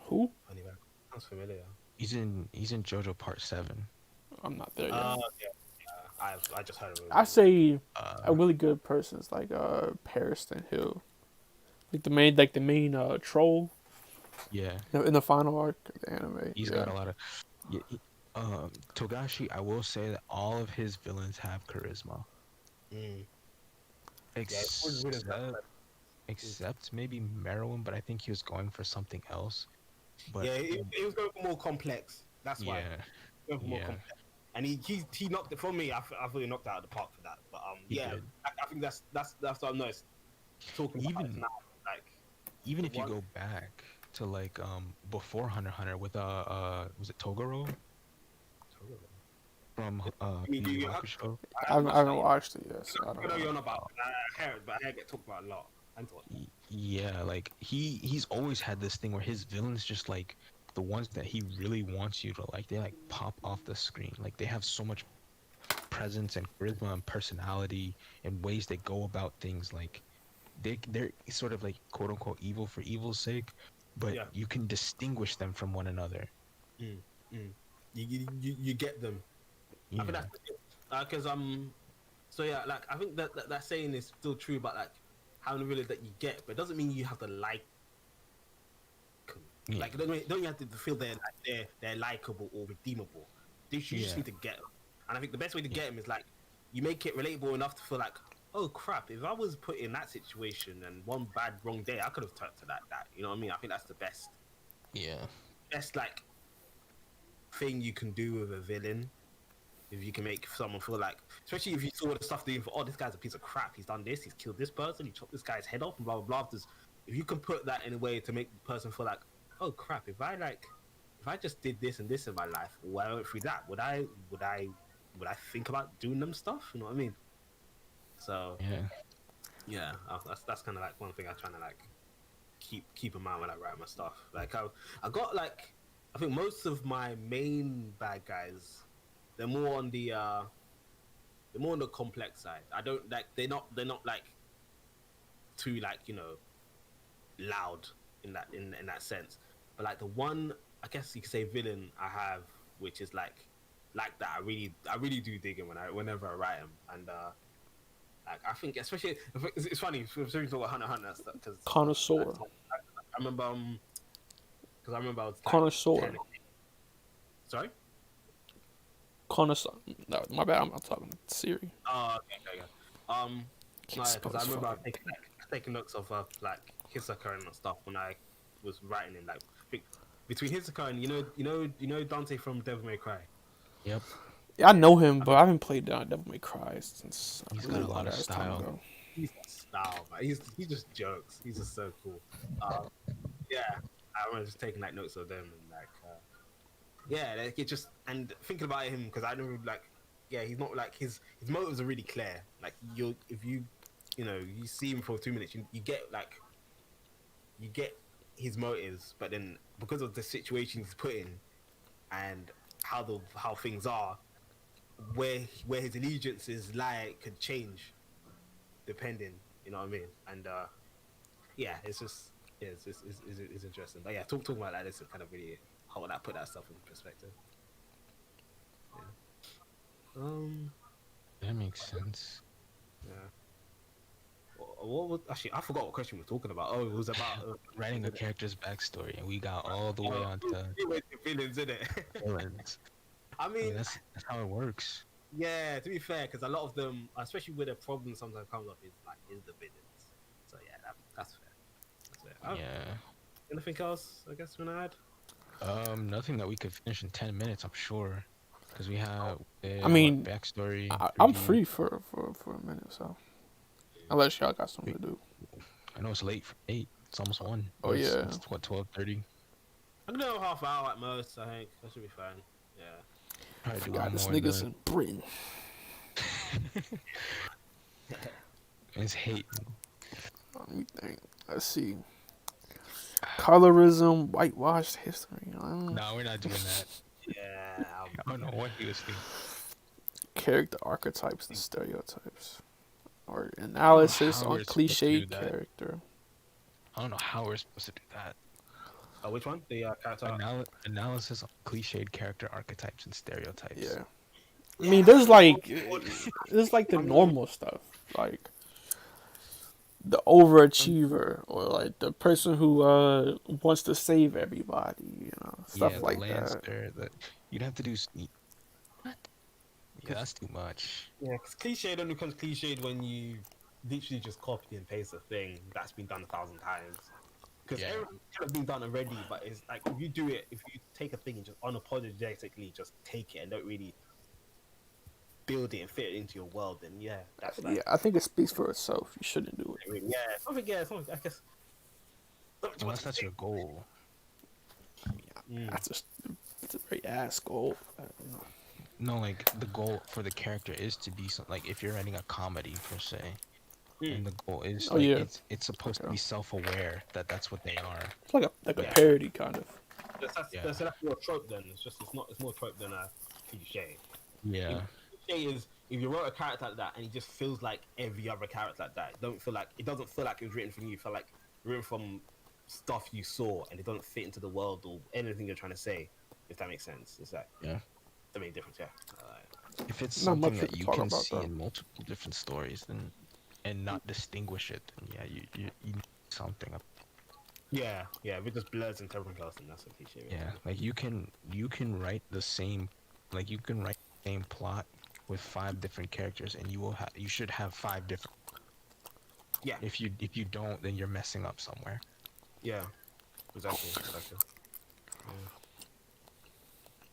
Who? Anyway, sounds familiar. He's in JoJo Part 7. I'm not there yet. Yeah. I just heard of it. I say Uh, a really good person is like Pariston Hill, like the main troll yeah, in the final arc of the anime. he's Yeah. got a lot of. Yeah, Togashi, I will say that all of his villains have charisma, Mm. Yeah, except except maybe Meruem, but I think he was going for something else. But yeah, it was going for more complex. That's why. yeah, Going for more yeah, complex. And he knocked it for me. I thought he knocked it out of the park for that. But he yeah, did. I think that's what I'm noticed talking about Even it now. Like, even the if you one- go back to like before Hunter x Hunter with was it Toguro from mean, Yu do Yu you- Hakusho? I haven't watched it yet, so I I don't know you're know. on about. I hear it, but I get talked about a lot. I thought. Yeah, like he's always had this thing where his villains just like the ones that he really wants you to like, they like pop off the screen. Like they have so much presence and charisma and personality and ways they go about things. Like they're sort of like quote unquote evil for evil's sake, but Yeah. you can distinguish them from one another. Mm, mm. You get them. Yeah. I think that's because so yeah, like I think that saying is still true about like how the villain that you get, but it doesn't mean you have to like 'em. Yeah. Like don't you have to feel they're likable or redeemable. You just Yeah. need to get them. And I think the best way to get them is like you make it relatable enough to feel like, oh crap, if I was put in that situation and one bad wrong day, I could have turned to that. You know what I mean? I think that's the best like thing you can do with a villain. If you can make someone feel like, especially if you saw the stuff doing for, oh, this guy's a piece of crap. He's done this. He's killed this person. He chopped this guy's head off, and blah blah blah. If you can put that in a way to make the person feel like, oh crap, if I just did this and this in my life, or I went through that, would I think about doing them stuff? You know what I mean? So yeah, that's kind of like one thing I'm trying to like keep in mind when I write my stuff. Like I got like, I think most of my main bad guys, they're more on the complex side. I don't like they're not like too like, you know, loud in that sense. But like the one, I guess you could say villain I have, which is like that. I really do dig him whenever I write him, and like I think especially it's funny especially talk about Hunter x Hunter and stuff because Connoisseur. I remember because I remember I was like, Connoisseur. Sorry. Connoisseur. No, my bad. I'm talking to Siri. Oh, okay. Can't No, spell because I his remember fucking- taking notes of like Hisoka and stuff when I was writing in like between Hisoka and you know Dante from Devil May Cry. Yep. Yeah, I know him, but I haven't played Devil May Cry since He's got a lot of ass time style. ago. He's style, man. He just jokes. He's just so cool. Yeah, I remember just taking like notes of them and like yeah, like it just and thinking about him because I never like he's not like his motives are really clear. Like if you see him for 2 minutes, you get his motives, but then because of the situation he's put in and how things are, where his allegiances lie could change depending, you know what I mean? And yeah, it's just it's interesting. But yeah, talking about that is kind of really how that put that stuff in perspective. Yeah. That makes sense. Yeah. What was actually? I forgot what question we were talking about. Oh, it was about Writing a character's backstory, and we got all the way onto villains, isn't it? villains. I I mean, mean, that's how it works. yeah. To be fair, because a lot of them, especially where the problem sometimes comes up, is the villains. So yeah, that's fair. That's fair. Yeah. Anything else? I guess we're gonna add. Nothing that we could finish in 10 minutes, I'm sure, because we have. I mean, backstory. I'm 3D. free for a minute, so unless y'all got something to do. I know it's late for 8. It's almost 1. Oh, yeah. It's what 12:30. I'm gonna go half hour at most. I think that should be fine. Yeah. Probably do God, one this more nigga's than- in Britain. It's hate. Let me think. Let's see. Colorism, whitewashed history. No, we're not doing that. Yeah. I don't know what he was thinking. Character archetypes and stereotypes, or analysis how on we're supposed to do cliched that. character. I don't know how we're supposed to do that. Oh, which one? The character. Analysis on cliched character archetypes and stereotypes. Yeah. I mean, there's like the normal stuff, like the overachiever, or like the person who wants to save everybody, stuff Yeah, like the that. Lancer, you'd have to do. What? Yeah, that's too much. Yeah, because cliched only becomes cliched when you literally just copy and paste a thing that's been done 1,000 times. Because Yeah. everything could have been done already, but it's like if you take a thing and just unapologetically just take it and don't really build it and fit it into your world, then yeah, that's like Yeah, I think it speaks for itself. You shouldn't do it. something I guess. Unless that's your goal. That's a very ass goal. No, like the goal for the character is to be like if you're writing a comedy per se, and the goal is yeah. it's supposed to be self-aware that that's what they are. It's like a Yeah. parody kind of. Yeah. that's more trope then. It's more trope than a cliche. Yeah. Cliche is if you wrote a character like that and he just feels like every other character like that. It doesn't feel like it was written from you. It felt like written from stuff you saw, and it doesn't fit into the world or anything you're trying to say. If that makes sense, is that Yeah. the main difference? Yeah. If it's Not something much that to you talk can about see that. in multiple different stories, then and not distinguish it, then yeah, you need something. Yeah, yeah. If it just blurs into everything else, and that's a cliche. Yeah, like you can write the same, like you can write the same plot with 5 different characters, and you should have 5 different. Yeah, If you don't, then you're messing up somewhere. yeah. Exactly.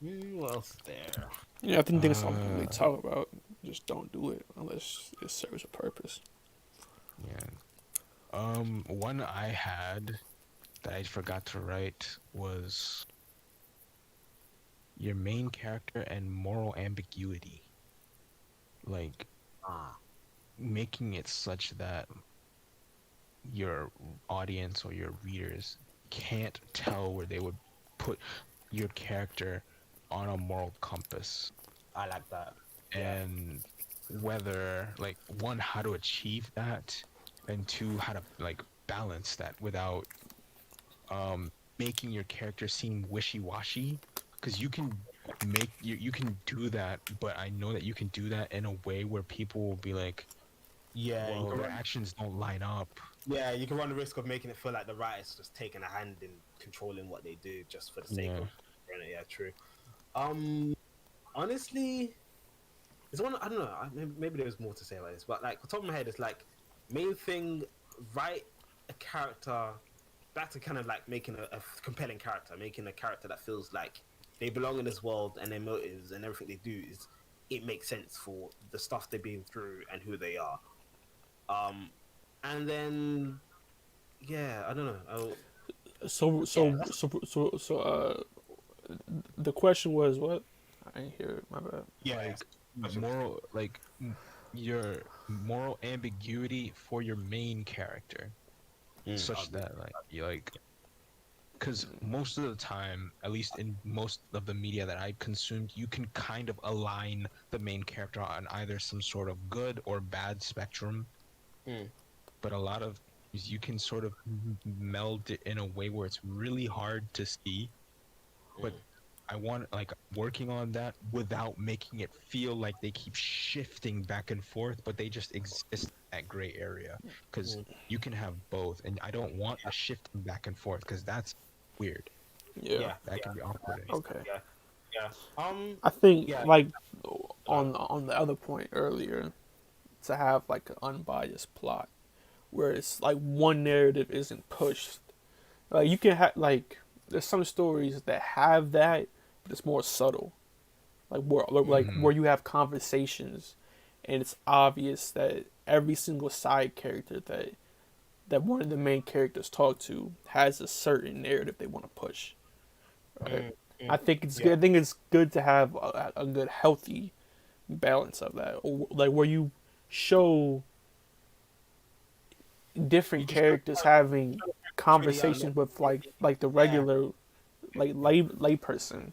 Yeah. What else is there? Yeah, I think that's something they Uh, talk about. Just don't do it unless it serves a purpose. yeah. One I had that I forgot to write was your main character and moral ambiguity. Like Ah, making it such that your audience or your readers can't tell where they would put your character on a moral compass, I like that. Yeah. and whether like one, how to achieve that, and two, how to like balance that without making your character seem wishy-washy, because you can do that, but I know that you can do that in a way where people will be like, Yeah, you well, can their run, actions don't line up. yeah, you can run the risk of making it feel like the writer's just taking a hand in controlling what they do just for the sake Yeah. of doing it. Yeah, true. Um, honestly, it's one. I don't know. Maybe there's more to say about this, but like, on top of my head, it's like main thing. Write a character back to kind of like making a compelling character, making a character that feels like they belong in this world and their motives and everything they do is it makes sense for the stuff they've been through and who they are. Um, and then yeah, I don't know. So Yeah, the question was what? I didn't hear it. My bad. yeah, Your moral ambiguity for your main character, such that like you like, because most of the time, at least in most of the media that I consumed, you can kind of align the main character on either some sort of good or bad spectrum, but a lot of times you can sort of meld it in a way where it's really hard to see. But I want like working on that without making it feel like they keep shifting back and forth, but they just exist in that gray area, because you can have both, and I don't want a shifting back and forth because that's weird. Yeah. That can be awkward. Okay. yeah, yeah. I think Yeah. like on the other point earlier, to have like an unbiased plot where it's like one narrative isn't pushed. Like you can have like there's some stories that have that, but it's more subtle. Like where you have conversations, and it's obvious that every single side character that one of the main characters talk to has a certain narrative they want to push. Right? I think it's good. I think it's good to have a good healthy balance of that, or like where you show different characters having conversations with like the regular lay person,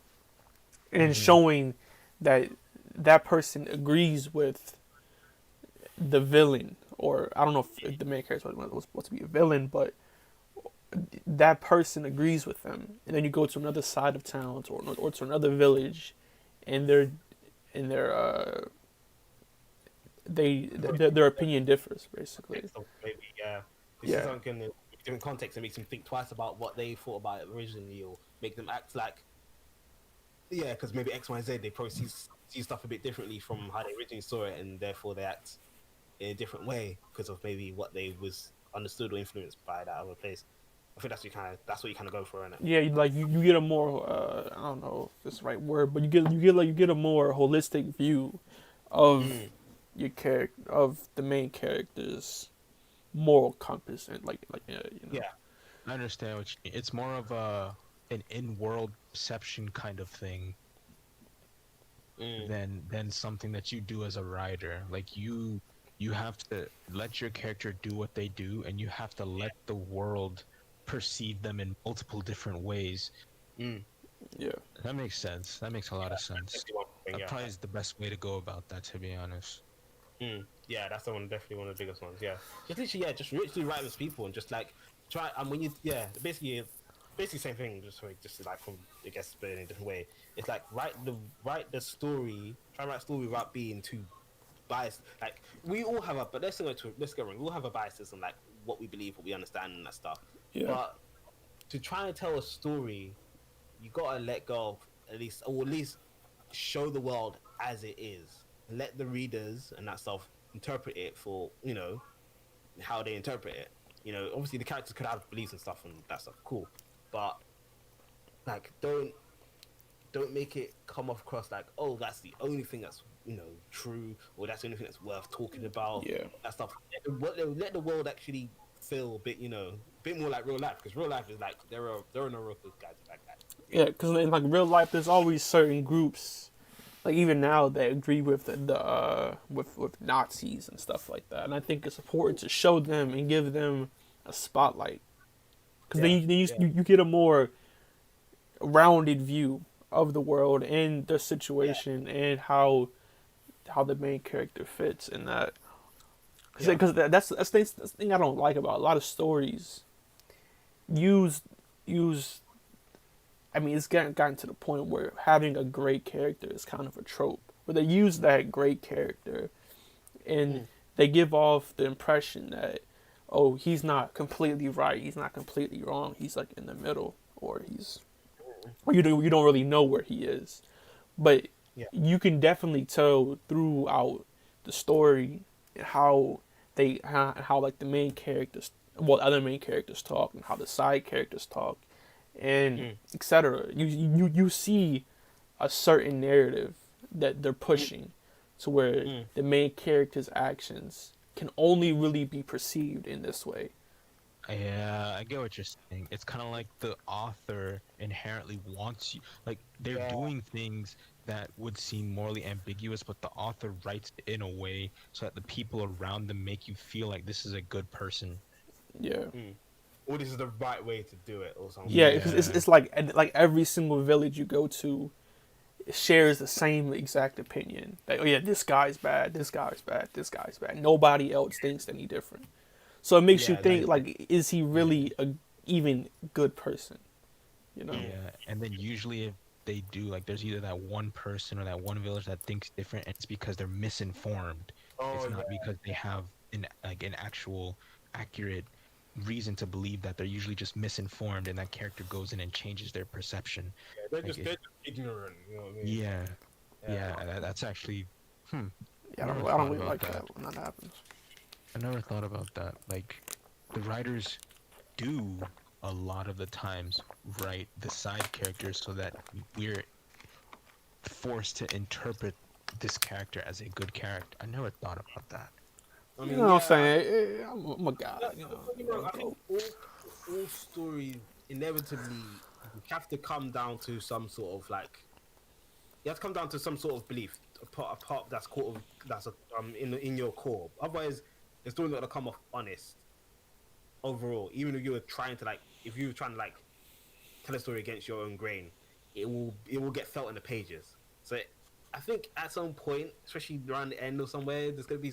and showing that that person agrees with the villain, or I don't know if the main character was supposed to be a villain, but that person agrees with them, and then you go to another side of town or to another village, and their opinion differs basically. So maybe this is something in different context and makes them think twice about what they thought about it originally, or make them act like because maybe X, Y, Z they probably see stuff a bit differently from how they originally saw it, and therefore they act in a different way because of maybe what they was understood or influenced by that other place. I think that's what you kind of go for, isn't it? Yeah, you get a more I don't know if it's the right word, but you get a more holistic view of your character, of the main character's moral compass, and Yeah. I understand what you mean. It's more of an in-world perception kind of thing than something that you do as a writer. Like you have to let your character do what they do, and you have to let the world perceive them in multiple different ways, Mm. Yeah. That makes sense. That makes a lot of sense. Definitely one thing, That yeah. probably is the best way to go about that, to be honest. Yeah, that's the one. Definitely one of the biggest ones. Yeah, just literally, yeah, just literally write with people and just like try. And when you, yeah, basically same thing. Just like from I guess, but in a different way. It's like write the story. Try and write a story without being too biased. Like we all have a, but let's get wrong. We all have a bias system, like what we believe, what we understand, and that stuff. Yeah. But to try and tell a story, you gotta let go of at least show the world as it is. Let the readers and that stuff interpret it for how they interpret it. Obviously the characters could have beliefs and stuff and that stuff. Cool, but like don't make it come off across like, oh, that's the only thing that's true, or that's the only thing that's worth talking about. Yeah. That stuff. Let the world actually feel a bit more like real life, because real life is like there are no real good guys like that. Yeah, because in like real life, there's always certain groups, like even now, that agree with with Nazis and stuff like that. And I think it's important to show them and give them a spotlight, because you get a more rounded view of the world and the situation and how the main character fits in that. Because that's the thing I don't like about a lot of stories. Use I mean, it's gotten to the point where having a great character is kind of a trope. Where they use that great character, and they give off the impression that, oh, he's not completely right, he's not completely wrong, he's like in the middle, or you don't really know where he is. But you can definitely tell throughout the story how like the main characters, well, other main characters talk, and how the side characters talk, and etc. You see a certain narrative that they're pushing, to where the main character's actions can only really be perceived in this way. Yeah, I get what you're saying. It's kind of like the author inherently wants you, like they're doing things that would seem morally ambiguous, but the author writes it in a way so that the people around them make you feel like this is a good person. Yeah. Or this is the right way to do it, or something. Yeah, because it's like every single village you go to shares the same exact opinion. Like, oh yeah, this guy's bad, this guy's bad, this guy's bad. Nobody else thinks any different. So it makes you think, like, is he really a even good person? Yeah, and then usually if they do, like, there's either that one person or that one village that thinks different, and it's because they're misinformed. It's not because they have an actual accurate reason to believe that. They're usually just misinformed, and that character goes in and changes their perception. They're just ignorant. You know what I mean? Yeah. That's actually. Yeah, I don't really like that when that happens. I never thought about that. Like, the writers do a lot of the times write the side characters so that we're forced to interpret this character as a good character. I never thought about that. I mean, you know what I'm saying? I'm a guy. I think all stories inevitably have to come down to some sort of like. You have to come down to some sort of belief, a part that's in your core. Otherwise, the story's not gonna come off honest. Overall, even if you were trying to tell a story against your own grain, it will get felt in the pages. So I think at some point, especially around the end or somewhere, there's gonna be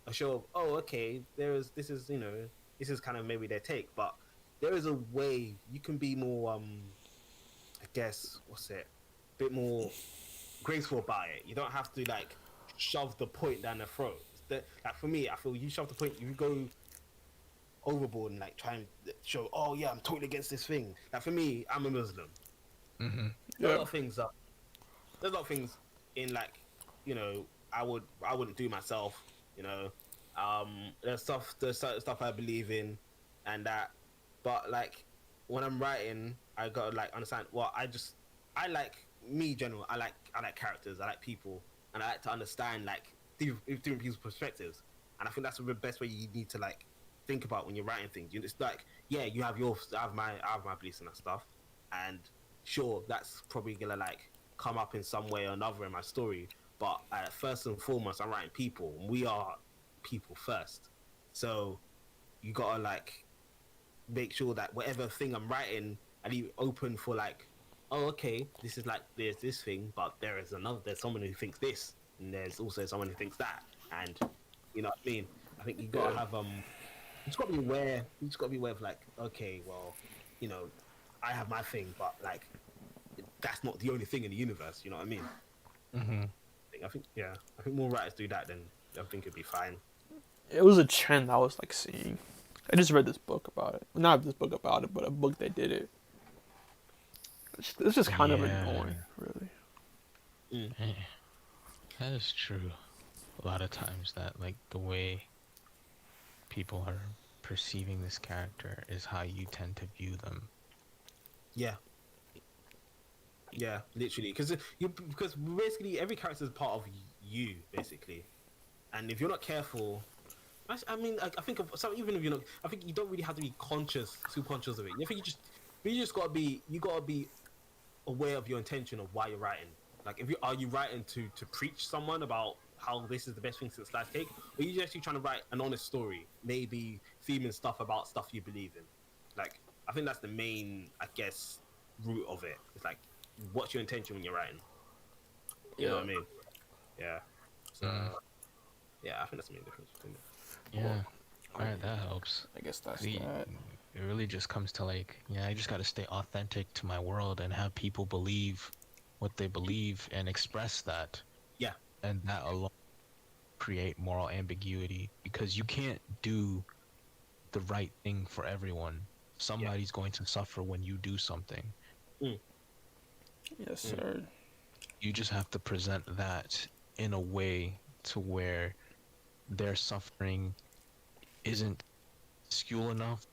a show of, oh, okay, this is kind of maybe their take, but there is a way you can be more I guess a bit more graceful about it. You don't have to like shove the point down their throat. Like for me, I feel you shove the point, you go overboard and like try and show, oh yeah, I'm totally against this thing. Like for me, I'm a Muslim. There's a lot of things in like, I wouldn't do myself. There's stuff I believe in, and that. But like when I'm writing, I gotta like understand. Well, I like me general. I like characters. I like people, and I like to understand like different people's perspectives. And I think that's the best way you need to like think about when you're writing things. It's like, yeah, you have I have my beliefs and that stuff, and sure, that's probably gonna like come up in some way or another in my story. But first and foremost, I'm writing people, and we are people first. So you gotta like make sure that whatever thing I'm writing, I leave open for like oh, okay, this is like there's this thing, but there's someone who thinks this, and there's also someone who thinks that, and you know what I mean. I think you gotta Yeah. have you just gotta be aware. You just gotta be aware of like, okay, well, you know, I have my thing, but like that's not the only thing in the universe. You know what I mean? Mm-hmm. Yeah, I think more writers do that, then I think it'd be fine. It was a trend I was like seeing. I just read this book about it. Not this book about it, but a book that did it. It's just kind of Yeah, annoying, really. Mm. eh, that is true. A lot of times that like the way people are perceiving this character is how you tend to view them. Yeah, yeah, literally, because basically every character is part of you, basically, and if you're not careful, I mean, I think of so even if you're not, I think you don't really have to be super conscious of it. I think you just you gotta be aware of your intention of why you're writing. Like, if you are you writing to preach someone about how this is the best thing since sliced cake, or are you actually trying to write an honest story, maybe theming stuff about stuff you believe in? Like, I think that's the main, I guess, root of it. It's like, what's your intention when you're writing? You know what I mean? Yeah. So, Mm, yeah, I think that's the main difference between it. yeah, I alright, mean, that helps. I guess that's See, that. it really just comes to like, yeah, I just gotta stay authentic to my world and have people believe what they believe and express that, Yeah. and that alone create moral ambiguity because you can't do the right thing for everyone. Yeah. Somebody's going to suffer when you do something. Mm, Yes, mm, sir. You just have to present that in a way to where their suffering isn't skewed enough.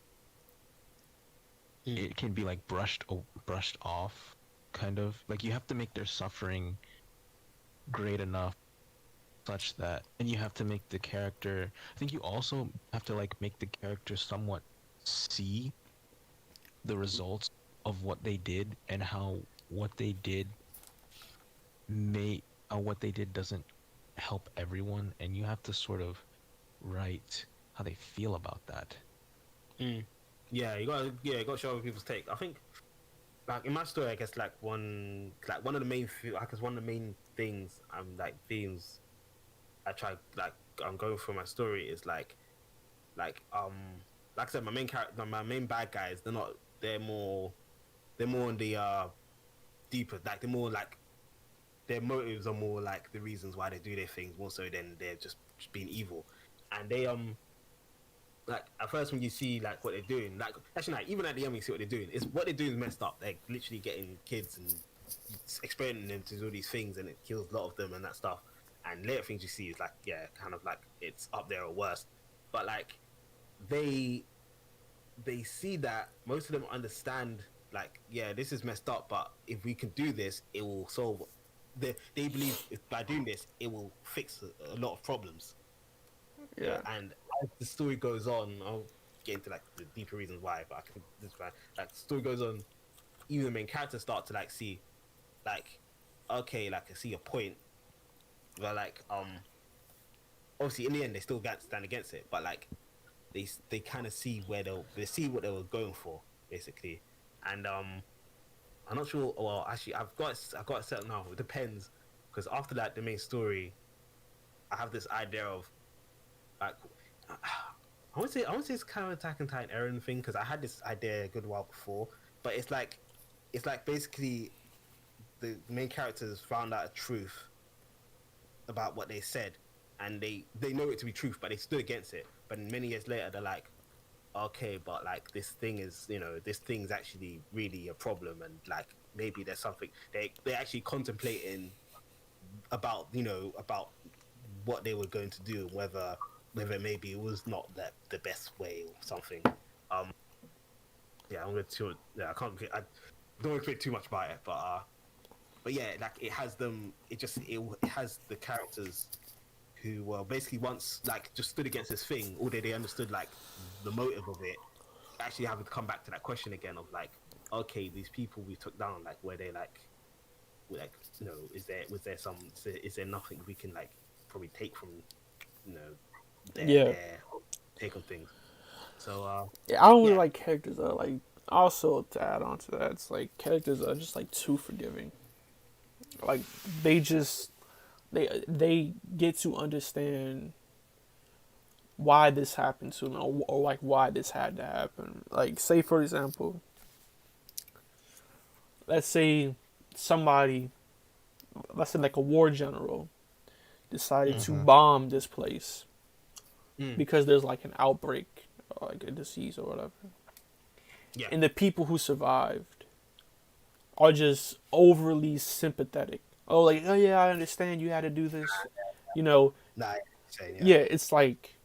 mm. It can be like brushed off, kind of. Like you have to make their suffering great enough such that, and you have to make the character. I think you also have to like make the character somewhat see the results of what they did and how what they did may what they did doesn't help everyone, and you have to sort of write how they feel about that. Mm. You gotta show other people's take. I think like in my story, I guess one of the main I guess one of the main things like themes I try like I'm going through my story is like like I said, my main character, my main bad guys, they're more on the deeper, like they're more like their motives are more like the reasons why they do their things more so than they're just being evil, and they like at first when you see like what they're doing, like actually like even at the end you see what they're doing. It's what they're doing is messed up. They're literally getting kids and experimenting them to do these things, and it kills a lot of them and that stuff. And later things you see is like yeah, kind of like it's up there or worse. But like they they see that most of them understand like yeah, this is messed up, but if we can do this, it will solve. They believe if by doing this, it will fix a lot of problems. Yeah, Yeah. and as the story goes on, I'll get into like the deeper reasons why, but I can this fine. Like the story goes on, even the main characters start to like see, like, okay, like I see a point, but like obviously in the end they still got to stand against it, but like they kind of see where they see what they were going for basically, and I'm not sure. Well, actually, I've got it set now. It depends because after that the main story, I have this idea of like I want to say it's kind of Attack on Titan Eren thing because I had this idea a good while before, but it's like basically the main characters found out a truth about what they said, and they know it to be truth, but they stood against it. But many years later, they're like, okay, but like this thing is this thing's actually really a problem, and like maybe there's something they actually contemplating about about what they were going to do and whether maybe it was not the best way or something. Um, yeah, I'm going to. Yeah, I don't want to create too much about it, but yeah, like it has them. It has the characters who were basically once like just stood against this thing, although they understood like the motive of it. Actually, having to come back to that question again of like, okay, these people we took down, like, were they like is there nothing we can like probably take from you know Yeah. their take on things. So Yeah, I don't really yeah, like characters that are like Also, to add on to that, it's like characters are just like too forgiving. Like they just they get to understand why this happened to them, or like why this had to happen. Like, say for example, let's say somebody, let's say like a war general, decided to bomb this place Mm. because there's like an outbreak or like a disease or whatever, Yeah. and the people who survived are just overly sympathetic. Oh, like, oh yeah, I understand you had to do this. You know, Nah, saying, yeah, it's like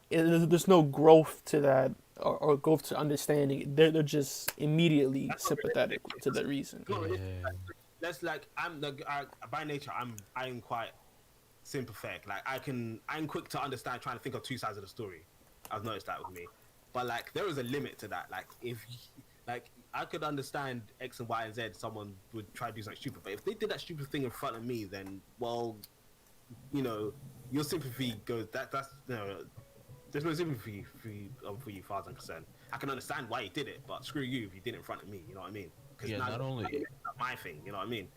there's no growth to that, or growth to understanding. They're just immediately That's not sympathetic realistic. to the reason. No, Yeah. that's like by nature I'm quite sympathetic. Like I'm quick to understand, trying to think of two sides of the story. I've noticed that with me, but like there is a limit to that. Like like I could understand X and Y and Z. Someone would try to do something stupid, but if they did that stupid thing in front of me, then well, your sympathy goes. That's there's no sympathy for you, far as I'm concerned. I can understand why you did it, but screw you if you did it in front of me. You know what I mean? Because Yeah, now not only it's not my thing. You know what I mean?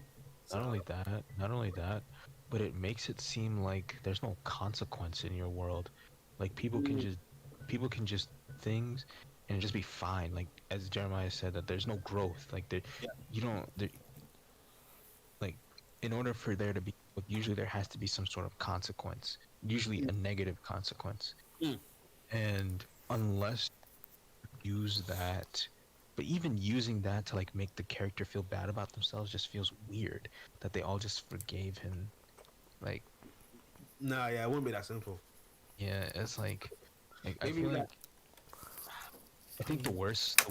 not So only that, not only that, but it makes it seem like there's no consequence in your world. Like people can just things and just be fine. Like as Jeremiah said, that there's no growth. Like there, yeah, you don't there, like in order for there to be, like, usually there has to be some sort of consequence. Usually a negative consequence. Mm. And unless you use that, but even using that to like make the character feel bad about themselves just feels weird. That they all just forgave him. Like, no, yeah, it wouldn't be that simple. yeah, it's like I Maybe feel that. like I think the worst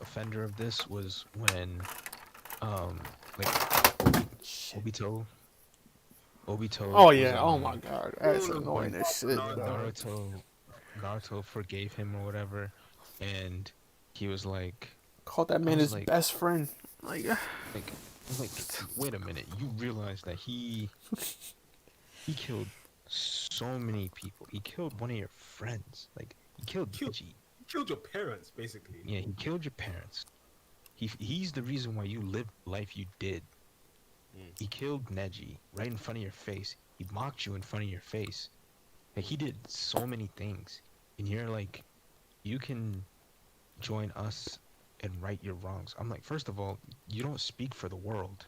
offender of this was when like Shit. Obito Oh was yeah. Oh my god, that's No, no, annoying as shit, no, bro. Naruto forgave him or whatever, and he was like, Called that I man was his like, best friend. Like, like, I was like, wait a minute, you realize that he killed so many people. He killed one of your friends. Like he killed killed, Neji. killed your parents basically. Yeah, he killed your parents. He's the reason why you lived the life you did. Mm. He killed Neji right in front of your face. He mocked you in front of your face. Like he did so many things, and you're like, you can join us and right your wrongs. I'm like, first of all, you don't speak for the world.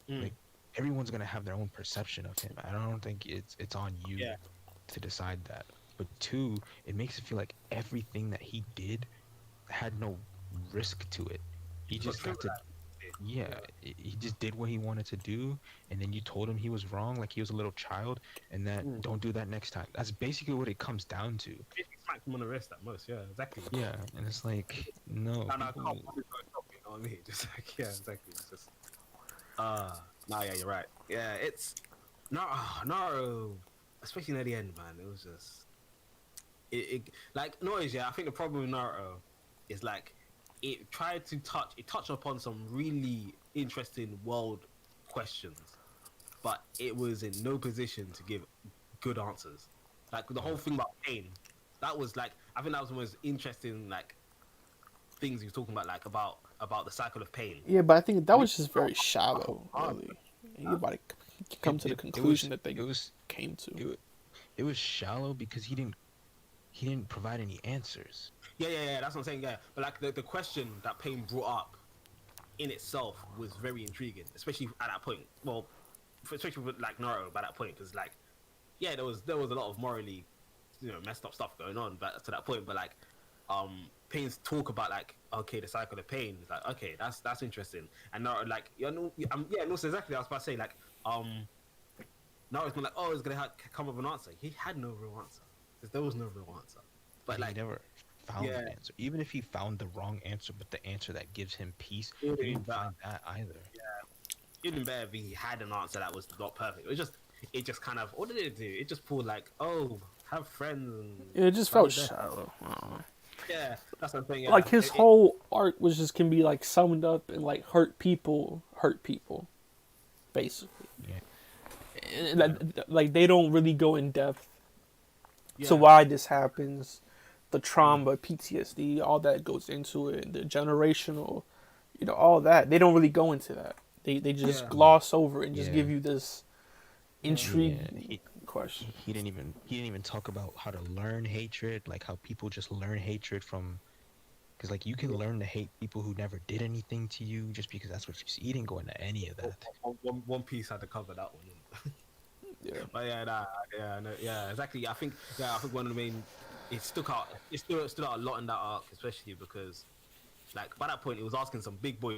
Mm. Like everyone's gonna have their own perception of him. I don't think it's on you Yeah. to decide that. But two, it makes it feel like everything that he did had no risk to it. He Just got just got killed to, that. yeah, he just did what he wanted to do, and then you told him he was wrong, like he was a little child, and that Mm. don't do that next time. That's basically what it comes down to. Basically smacked him on the wrist at most. Yeah, exactly. Yeah, and it's like, no, And I people, can't probably go stop it, you know what I mean? Just like, yeah, exactly. It's just nah, yeah, you're right. Yeah, it's Naruto, especially near the end, man. It was just it like noise. Yeah, I think the problem with Naruto is like it touched upon some really interesting world questions, but it was in no position to give good answers. Like the whole thing about pain, that was like I think that was the most interesting like things he was talking about, like about the cycle of pain. yeah, but I think that was just very shallow, really. Anybody can come to the it conclusion was that they it was came to. it was shallow because he didn't provide any answers. Yeah. That's what I'm saying. Yeah, but like the question that Pain brought up in itself was very intriguing, especially at that point. Well, especially with like Naruto by that point, because like, yeah, there was a lot of morally, messed up stuff going on, but to that point. But like, Pain's talk about like, okay, the cycle of pain is like, okay, that's interesting. And Naruto like, and also exactly, I was about to say like, Naruto's been like, oh, it's gonna come up with an answer. He had no real answer because there was no real answer. But He like, never found yeah. an answer. Even if he found the wrong answer, but the answer that gives him peace, It he would've didn't been find that either. it'd been better if he had an answer that was not perfect. It just kind of, what did it do? It just pulled like, oh, have friends. And Yeah, it just stuff felt like that. shallow. I don't know. Yeah, that's what I'm saying. Yeah. Like his whole arc was just can be like summed up in like hurt people, basically. Yeah. And like they don't really go in depth yeah. to why this happens, the trauma, PTSD, all that goes into it, the generational, all that. They don't really go into that. They just Yeah. gloss over it and just Yeah. give you this intrigue Yeah, question. he didn't even talk about how to learn hatred, like how people just learn hatred from, because like you can learn to hate people who never did anything to you just because that's what you see. He didn't go into any of that. One Piece had to cover that one. Yeah. But yeah, yeah, no, yeah, exactly. I think one of the main it stuck out. It stood out a lot in that arc, especially because like by that point it was asking some big boy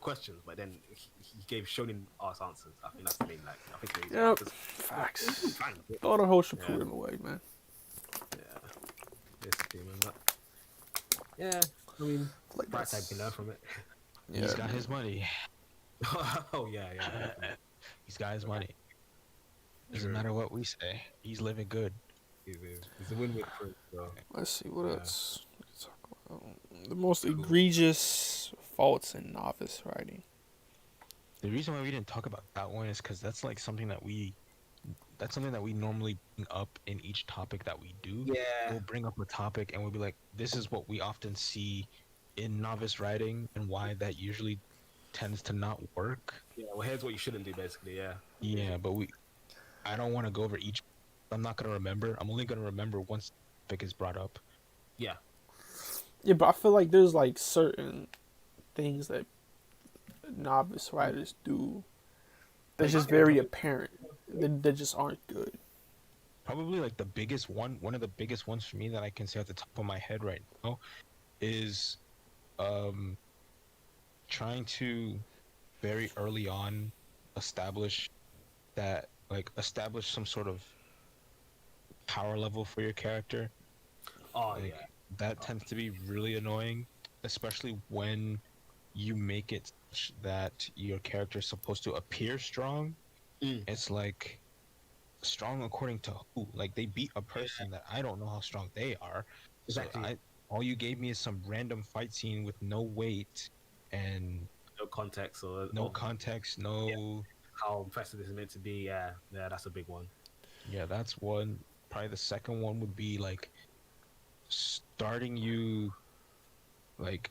questions, but then he gave Shonen ass answers. I think that's the main like. I think Yep. because Facts. fine. Throw the whole Yeah, Shippuden away, man. yeah, basically, man. But yeah, I mean, Like bright side can learn that's from it. yeah. He's got his money. Oh yeah, yeah. Definitely. He's got his money. Doesn't True. matter what we say. He's living good. He's a win-win for it. So. Let's see what Yeah. else. We can talk about. The most Cool. egregious faults in novice writing. The reason why we didn't talk about that one is because that's like something that we normally bring up in each topic that we do. Yeah. We'll bring up a topic and we'll be like, this is what we often see in novice writing and why that usually tends to not work. Yeah. Well, here's what you shouldn't do, basically. Yeah. Yeah, but I don't want to go over each. I'm not gonna remember. I'm only gonna remember once the topic is brought up. Yeah. Yeah, but I feel like there's like certain things that novice writers do that's just very apparent. That just aren't good. Probably like one of the biggest ones for me that I can say at the top of my head right now is trying to very early on establish some sort of power level for your character. Oh Like, yeah. that tends to be really annoying, especially when you make it such that your character is supposed to appear strong. Mm. It's like strong according to who? Like they beat a person that I don't know how strong they are. Exactly. So all you gave me is some random fight scene with no weight and No context or no context, no. how impressive this is meant to be. Yeah. Yeah. That's a big one. Yeah, that's one. Probably the second one would be like starting you, like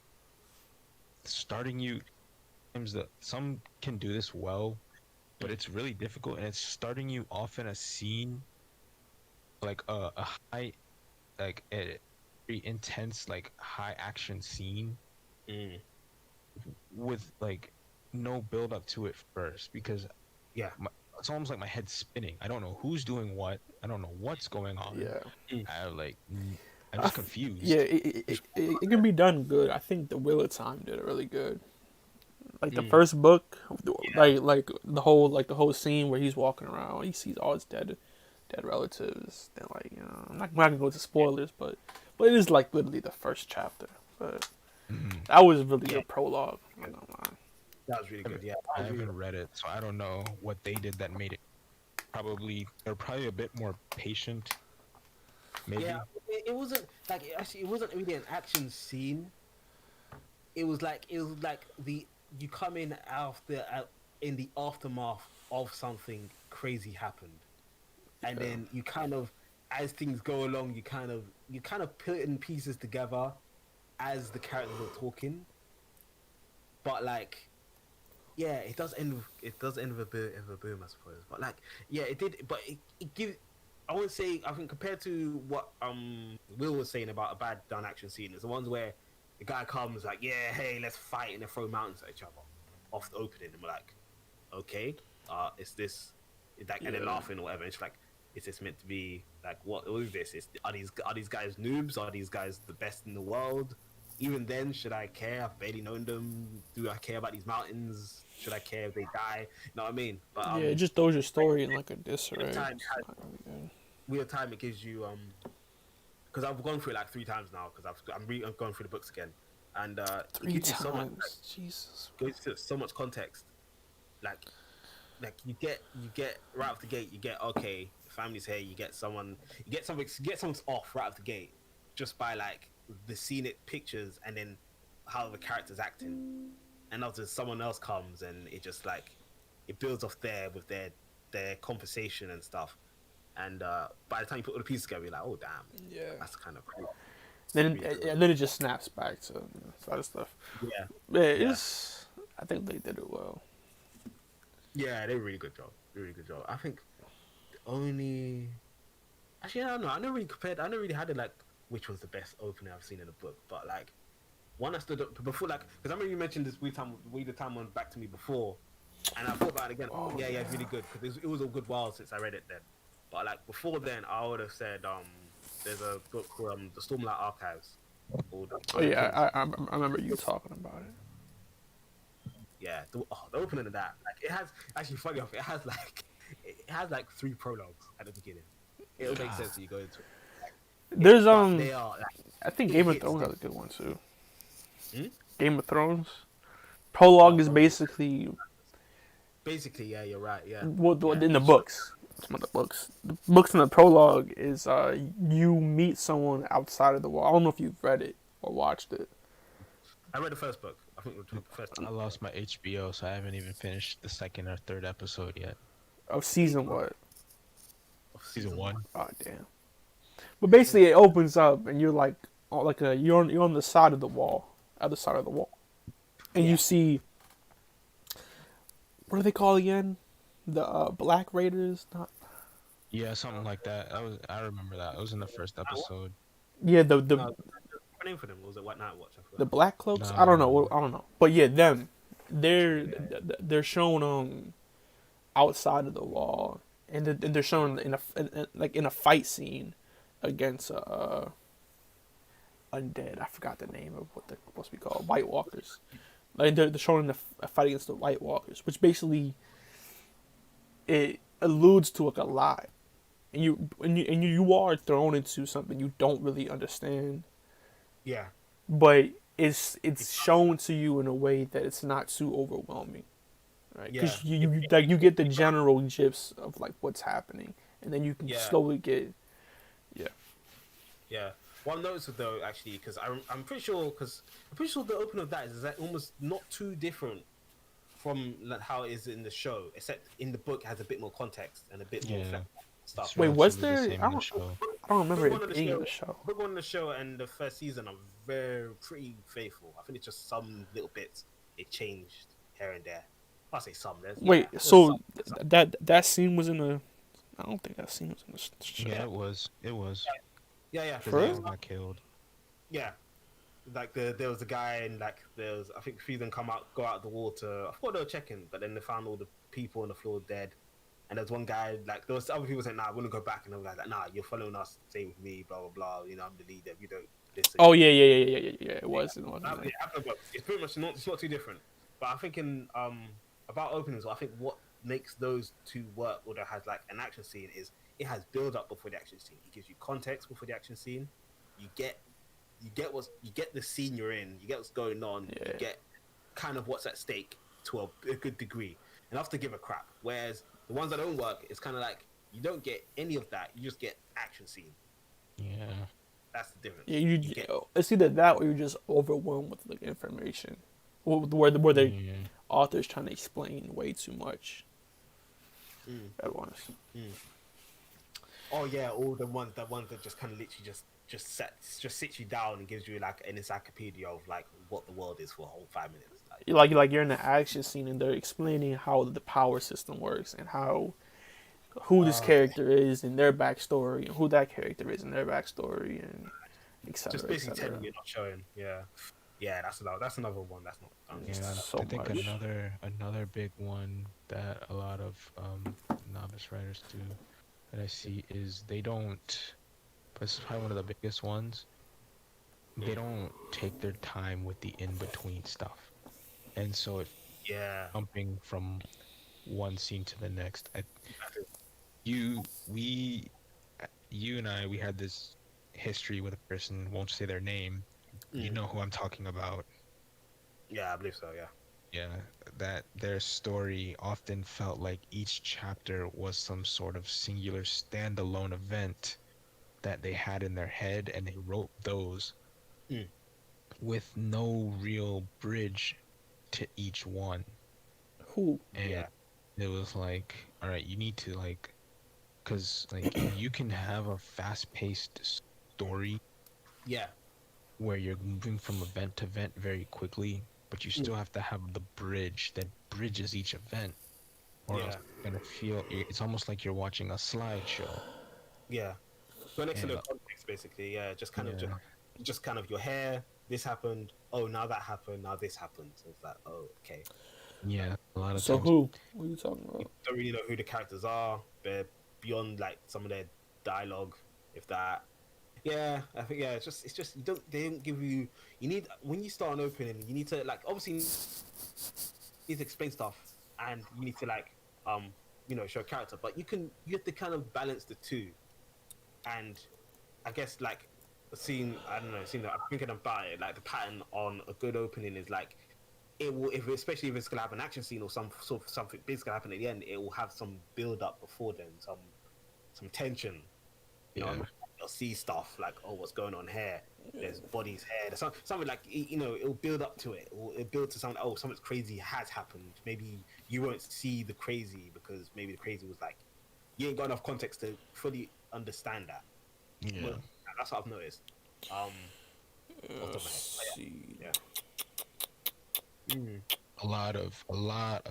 starting you. Times that some can do this well, but it's really difficult, and it's starting you off in a scene, like a high, like a very intense, like high action scene Mm. with like no build up to it first, because Yeah. it's almost like my head's spinning. I don't know who's doing what. I don't know what's going on. Yeah. I'm just confused. Yeah, it can be done good. I think The Wheel of Time did it really good. Like the first book, like the whole scene where he's walking around, he sees all his dead relatives. Then I'm not gonna go into spoilers, but it is like literally the first chapter. But Mhm. that was really a prologue. I'm not gonna lie. That was really good. Yeah. I That was really haven't read it, so I don't know what they did that made it. They're probably a bit more patient. Maybe. Yeah, it wasn't like it wasn't really an action scene. It was like the you come in after in the aftermath of something crazy happened, and Yeah. then you kind of as things go along, you kind of putting pieces together as the characters are talking. But like, yeah, it does end with a bit of a boom, I suppose. But like, yeah, it did. But it gives. I wouldn't say. I think compared to what Will was saying about a bad done action scene, it's the ones where the guy comes like, yeah, hey, let's fight, and they throw mountains at each other off the opening, and we're like, okay, is this like, and they're Yeah. laughing or whatever. It's like, is this meant to be like what is this? Are these guys noobs? Are these guys the best in the world? Even then, should I care? I've barely known them. Do I care about these mountains? Should I care if they die? You know what I mean? But Yeah, it just throws your story in like a the disarray. time It's has not really good. weird time it gives you because I've gone through it like 3 times now because I'm going through the books again, and it 3 gives you so much times. Jesus. gives you so much context. Like you get right off the gate. You get okay, family's here. You get someone. You get someone's off right off the gate just by like the scenic pictures and then how the character's acting, and after someone else comes and it just like it builds off there with their conversation and stuff. and by the time you put all the pieces together, you're like, oh damn, Yeah. that's kind of cool. Then Really cool. and then it just snaps back to other stuff. Yeah, Yeah, yeah, it's. I think they did it well. yeah. They did a really good job. Really good job. I think the only actually I don't know. I never really compared. I never really had it like which was the best opening I've seen in a book, but like one that stood up before, like because I remember you mentioned this we the time went back to me before, and I thought about it again. Oh, Yeah, yeah. it's really good because it was a good while since I read it then. But like before then, I would have said there's a book called the Stormlight Archives. Called, Oh yeah, I remember you talking about it. yeah, the opening of that, like it has actually funny enough, it has like 3 prologues at the beginning. It'll make sense when you go into it. There's But they are like, I think it Game of hits Thrones the- has a good one too. Hmm? Game of Thrones prologue is Oh. basically basically, yeah, you're right, yeah. what Yeah. in the books. Some of the books. The books in the prologue is you meet someone outside of the wall. I don't know if you've read it or watched it. I read the first book. I think the first. I lost my HBO, so I haven't even finished the second or third episode yet. Of season what? Of Season 1. Oh damn. But basically, it opens up, and you're like, you're on the side of the wall, other side of the wall, and Yeah. you see, what do they call again? The Black Raiders, not Yeah, something like that. I remember that. It was in the first episode. yeah, the What name for them? Or was it White Night Watch? I the forgot. Black Cloaks. No. I don't know. I don't know. But yeah, them. They're shown outside of the wall, and they're shown in a fight scene against undead. I forgot the name of what they're supposed to be called. White Walkers. Like they're showing a fight against the White Walkers, which basically it alludes to like a lie, and you are thrown into something you don't really understand, Yeah. but it's shown to you in a way that it's not too overwhelming, right? Because Yeah. you get the general gist of like what's happening, and then you can Yeah. slowly get Yeah. One notice though, actually, because I'm pretty sure the opening of that is like almost not too different from like how it is in the show, except in the book it has a bit more context and a bit more Yeah. stuff. Wait, was Relatively the there- same I in the don't- show. I don't remember Book one it of the being in show- the show. Book one of the show and the first season are pretty faithful. I think it's just some little bits it changed here and there. I'll say some. Wait, there's so some. that scene was in the. I don't think that scene was in the show. Yeah, it was. It was. Yeah. For Because real? they got killed. Yeah. Like there was a guy and like I think three of them go out the water. I thought they were checking, but then they found all the people on the floor dead. And there's one guy like there was other people saying, "Nah, I want to go back," and the guy like, "Nah, you're following us. Stay with me." Blah blah blah. You know, I'm the leader. If you don't listen. Oh yeah. It was. It was. Yeah, it's pretty much not. It's not too different. But I think in about openings, I think what makes those two work, or that has like an action scene, is it has build up before the action scene. It gives you context before the action scene. You get the scene you're in. You get what's going on. Yeah. You get kind of what's at stake to a good degree, enough to give a crap. Whereas the ones that don't work, it's kind of like you don't get any of that. You just get action scene. Yeah. That's the difference. Yeah, You get, it's either that or you're just overwhelmed with like information, where the Yeah. author's trying to explain way too much Mm. at once. oh yeah, all the ones that just kind of literally just sits you down and gives you like an encyclopedia of like what the world is for a whole 5 minutes. Like you're in an action scene and they're explaining how the power system works and who this character is and their backstory and who that character is and their backstory and etc. Just basically telling you, not showing. Yeah, that's another one that's not done. Yeah, So I think much. another big one that a lot of novice writers do that I see is they don't. But it's probably one of the biggest ones. They don't take their time with the in between stuff, and so if Yeah, jumping from one scene to the next, you and I, we had this history with a person. Won't say their name. You know who I'm talking about. yeah, I believe so. Yeah, Yeah, that their story often felt like each chapter was some sort of singular standalone event that they had in their head, and they wrote those Mm. with no real bridge to each one. Who? And Yeah. it was like, all right, you need to like because like you can have a fast-paced story Yeah. where you're moving from event to event very quickly, but you still have to have the bridge that bridges each event, or else Yeah. it's gonna feel it's almost like you're watching a slideshow. Yeah. So next to And the context, basically, yeah, yeah, just kind of your hair. This happened. Oh, now that happened. Now this happened. So it's like, oh, okay. yeah, a lot of So times. who? What are you talking You about? don't really know who the characters are. They're beyond like some of their dialogue, if that. Yeah, I think yeah. It's just you don't they don't give you. You need when you start an opening, you need to like obviously you need to explain stuff, and you need to like show character, but you have to kind of balance the two, and I guess like seeing I don't know seeing that I'm thinking about it like the pattern on a good opening is like it will if especially if it's gonna have an action scene or some sort of something big's gonna happen at the end, it will have some build up before then, some tension. Yeah, You'll see stuff like, oh, what's going on here? There's bodies here. There's something like, it'll build up to it. It'll build to something. Oh, something crazy has happened. Maybe you won't see the crazy because maybe the crazy was like, you ain't got enough context to fully understand that. yeah. Well, that's what I've noticed. Off the top of my head. Let's But see. yeah. Mm. A lot of what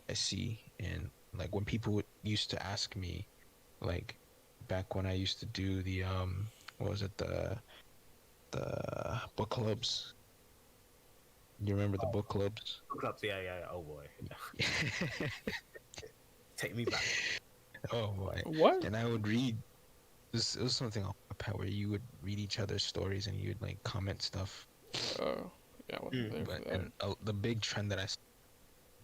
I see, and like when people used to ask me, like back when I used to do the what was it, the book clubs. You remember the book clubs? Book clubs, yeah, yeah, yeah. Oh boy, take me back. Oh boy. What? And I would read this. It was something on Wattpad where you would read each other's stories and you'd like comment stuff. Yeah, I wasn't there for But that. and the big trend that I saw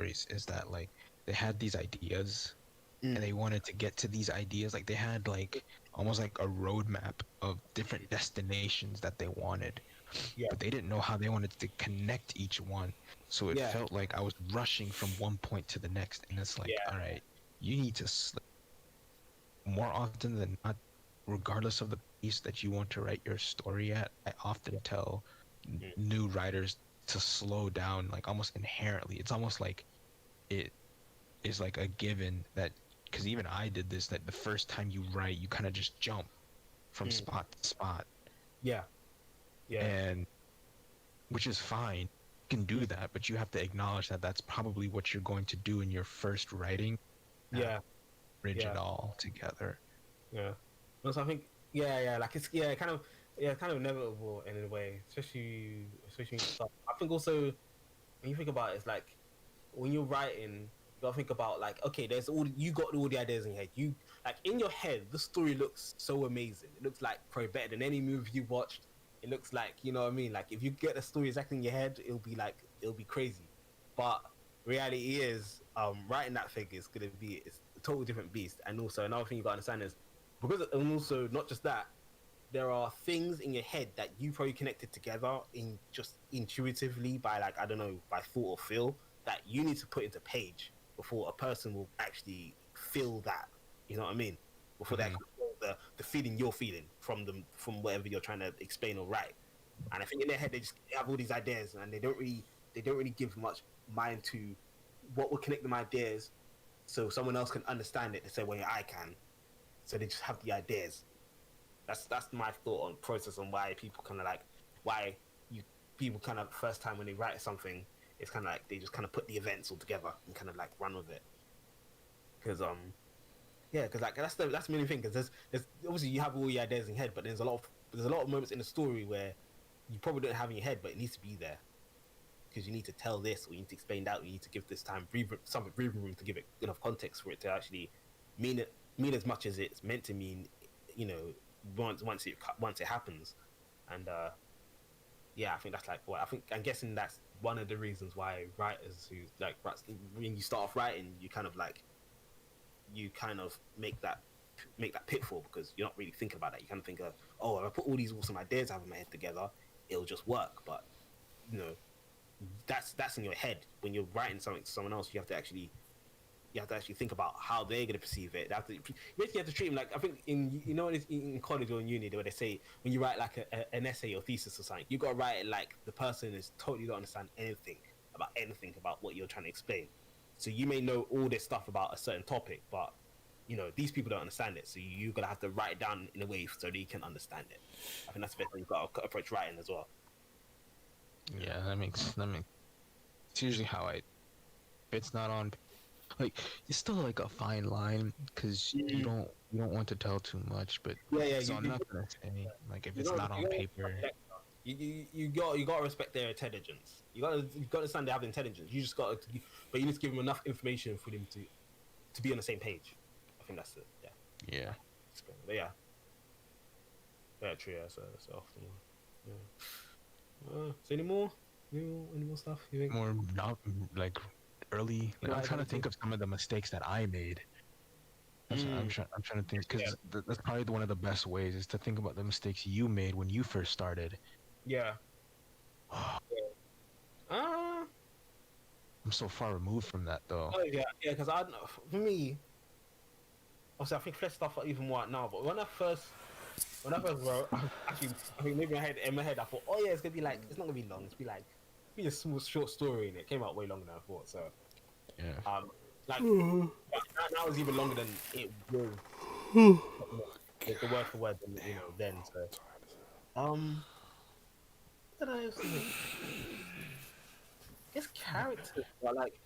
is that like they had these ideas and they wanted to get to these ideas. Like they had like almost like a roadmap of different destinations that they wanted, Yeah, but they didn't know how they wanted to connect each one. So it yeah, felt like I was rushing from one point to the next, and it's like, yeah, all right, you need to more often than not, regardless of the pace that you want to write your story at. I often tell new writers to slow down, like almost inherently. It's almost like it is like a given that because even I did this, that the first time you write, you kind of just jump from spot to spot, yeah, yeah, and which is fine. You can do that, but you have to acknowledge that that's probably what you're going to do in your first writing. yeah, Bridge yeah. it all together. Yeah. No, so I think yeah, like it's kind of inevitable in a way, especially stuff. I think also when you think about it, it's like when you're writing, you gotta think about like, okay, there's you got all the ideas in your head. You like in your head, the story looks so amazing. It looks like probably better than any movie you watched. It looks like, you know what I mean? Like if you get the story exactly in your head, it'll be crazy. But reality is, writing that thing is gonna be it's a total different beast. And also another thing you gotta understand is and also not just that, there are things in your head that you probably connected together in just intuitively by like I don't know by thought or feel that you need to put into page before a person will actually feel that. You know what I mean? Before they Mhm. actually feel the feeling you're feeling from whatever you're trying to explain or write. And I think in their head they just have all these ideas and they don't really give much mind to what will connect them ideas so someone else can understand it the same way I can. So they just have the ideas. That's my thought on process on why people kind of like why you people kind of first time when they write something, it's kind of like they just kind of put the events all together and kind of like run with it. Because yeah, because like that's the main thing. Because there's obviously you have all your ideas in your head, but there's a lot of moments in the story where you probably don't have in your head, but it needs to be there because you need to tell this or you need to explain that. Or you need to give this time breathing room to give it enough context for it to actually mean as much as it's meant to mean. You know, once it happens, and yeah, I think that's like what I think. I'm guessing that's one of the reasons why writers who like when you start off writing, you kind of make that pitfall because you're not really thinking about that. You kind of think of, oh, if I put all these awesome ideas I have in my head together, it'll just work. But you know, that's in your head. When you're writing something to someone else, you have to actually think about how they're going to perceive it. You basically have to treat them like I think in college or in uni where they say when you write like an essay or thesis or something, you got to write it like the person is totally don't understand anything about what you're trying to explain. So you may know all this stuff about a certain topic, but these people don't understand it, so you're gonna have to write it down in a way so they can understand it. I think that's the best way you've got to approach writing as well. Yeah, that makes. It's usually how I. If it's not on, like, it's still like a fine line because you don't want to tell too much, but Yeah, so I'm not gonna say like if you it's got not on you got paper. you got to respect their intelligence. You got to understand they have intelligence. You just got to, but you need to give them enough information for them to be on the same page. I think that's it. Yeah. Yeah. But yeah. Yeah, true. Yeah, so often. Yeah. So any more? Any more stuff you think? More not like early. Like, I'm Right, trying to okay. think of some of the mistakes that I made. I'm trying to think because that's probably one of the best ways is to think about the mistakes you made when you first started. Yeah. Uh, I'm so far removed from that though. oh yeah. Because for me, obviously I think fresh stuff are even more out now. But when I first wrote, actually, I think maybe in my head, I thought, oh yeah, it's gonna be like, it's not gonna be long. It's be a small, short story, and it came out way longer than I thought. So, Yeah. like now it's even longer than it was. The word for word, then. So, what did I also think? I guess characters are like,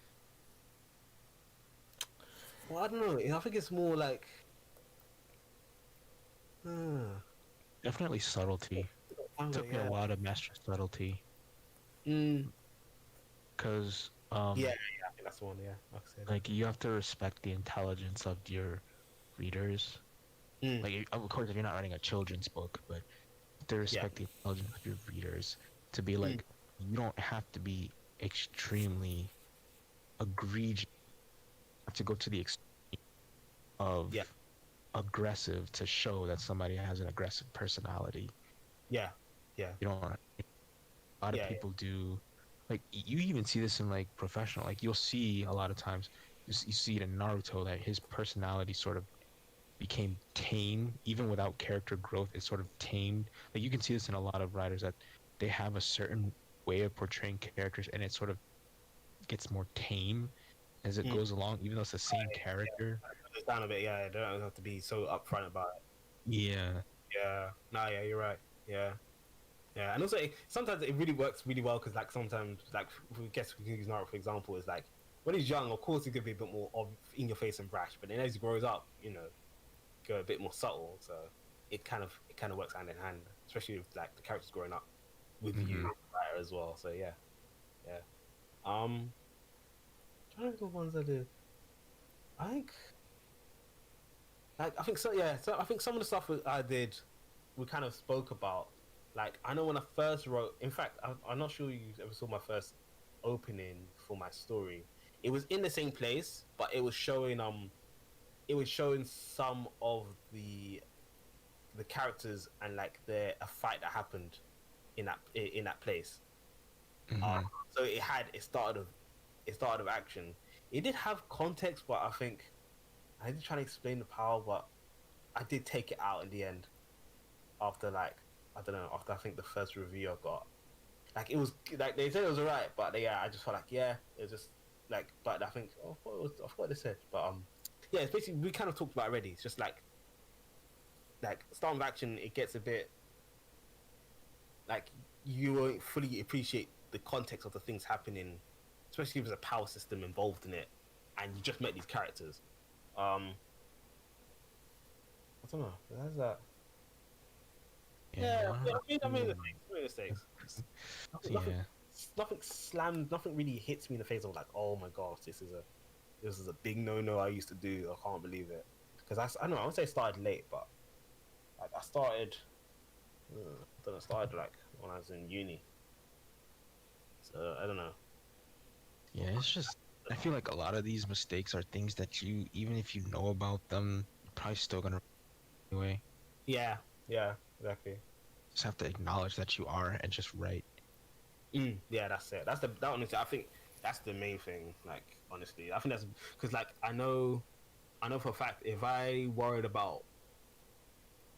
well, I don't know. I think it's more like, Definitely subtlety. Took me a yeah. while to master subtlety Mm, because yeah, I think that's the one. Yeah, like I said. like you have to respect the intelligence of your readers. Mm, Like of course if you're not writing a children's book, but to yeah. respect the intelligence of your readers to be Mm, like you don't have to be extremely egregious to go to the extreme of yeah. aggressive to show that somebody has an aggressive personality. Yeah. Yeah. You don't. A lot of Yeah. people do. Like you even see this in like professional. Like you'll see a lot of times. You see it in Naruto that his personality sort of became tame, even without character growth. It's sort of tamed. Like you can see this in a lot of writers that they have a certain way of portraying characters, and it sort of gets more tame as it Mm. goes along, even though it's the same character. It's down a bit. Yeah, they don't have to be so upfront about it. Yeah. Yeah. Nah. Yeah, you're right. Yeah. Yeah, and also sometimes it really works really well because like sometimes like we guess we can use Naruto for example is like when he's young, of course he could be a bit more in your face and brash, but then as he grows up, go a bit more subtle. So it kind of works hand in hand, especially with like the characters growing up with you writer as well. So yeah. Trying to think of ones I did. I think I think so. Yeah, so I think some of the stuff I did, we kind of spoke about. Like I know when I first wrote. In fact, I'm not sure you ever saw my first opening for my story. It was in the same place, but it was showing some of the characters and like a fight that happened in that place. So it started of action. It did have context, but I think I did try to explain the power, but I did take it out in the end after like I don't know after I think the first review I got. Like it was like they said it was alright, but I just felt like it was just like but I think I forgot what they said, but yeah, it's basically we kind of talked about it already. It's just like start with action, it gets a bit like you won't fully appreciate the context of the things happening, especially if there's a power system involved in it, and you just met these characters. I don't know. How's that? Yeah, I made mistakes. Nothing, Yeah. nothing slammed. Nothing really hits me in the face. I'm like, oh my gosh, this is a big no. I used to do. I can't believe it. Because I don't know. I would say I started late, but like I started. I don't know. I started like when I was in uni. So I don't know. Yeah, it's just I feel like a lot of these mistakes are things that you even if you know about them, you're probably still gonna anyway. Yeah, exactly. Just have to acknowledge that you are and just write. Yeah, that's it. That honestly, I think that's the main thing. Like honestly, I think that's because like I know for a fact if I worried about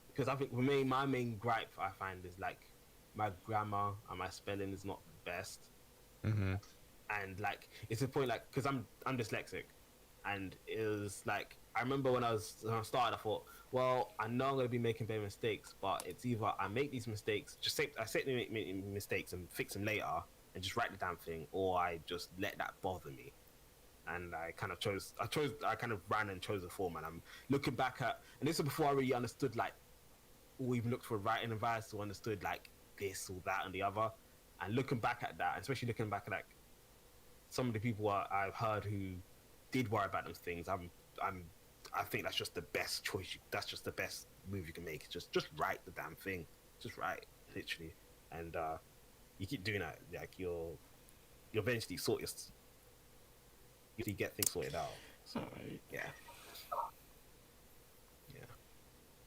because I think for me my main gripe I find is like my grammar and my spelling is not the best, Mm-hmm. and like it's a point like because I'm dyslexic, and it was like I remember when I started, I thought, well, I know I'm gonna be making big mistakes, but it's either I make these mistakes, I sit and make mistakes and fix them later, and just write the damn thing, or I just let that bother me. And I kind of ran and chose a form, and I'm looking back at, and this is before I really understood like, or even looked for writing advice, or understood like this or that and the other, and looking back at that, especially looking back at like some of the people I've heard who did worry about those things, I think that's just the best choice. That's just the best move you can make. Just write the damn thing. Just write, literally. And you keep doing that, like you'll eventually you get things sorted out. So yeah, yeah,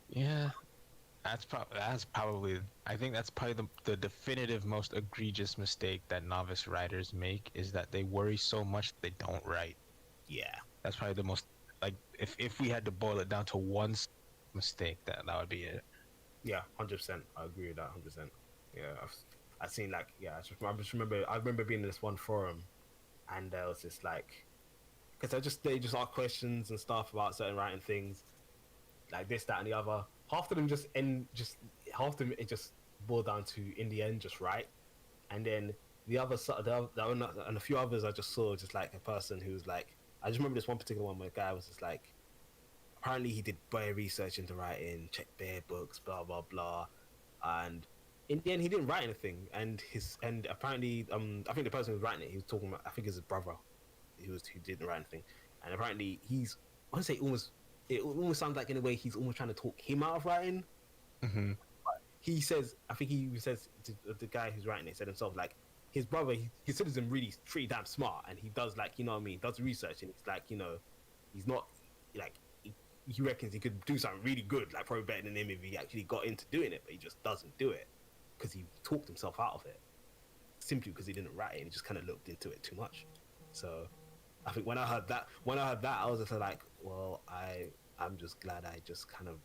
Yeah, that's probably I think that's probably the definitive most egregious mistake that novice writers make is that they worry so much they don't write. yeah, That's probably the most like if we had to boil it down to one mistake, that would be it. yeah. 100%. I agree with that. 100%. Yeah, I've seen like I just remember being in this one forum, and there was this like because they just ask questions and stuff about certain writing things, like this, that, and the other. Half of them half of them it just boiled down to in the end just write, and then the other side, and a few others I just saw just like a person who was like, I just remember this one particular one where the guy was just like, apparently he did bare research into writing, checked bare books, blah blah blah, and in the end he didn't write anything, and apparently I think the person who was writing it, he was talking about, I think it's his brother, who didn't write anything, and apparently I want to say it almost sounds like in a way he's almost trying to talk him out of writing. Mm-hmm. He says, I think he says to the guy who's writing it, said himself like his brother, he considers him really pretty damn smart, and he does like, you know what I mean, does research, and it's like, you know, he's not like he reckons he could do something really good, like probably better than him if he actually got into doing it, but he just doesn't do it because he talked himself out of it simply because he didn't write it and he just kind of looked into it too much. So I think when I heard that, I was just like, well, I'm just glad I just kind of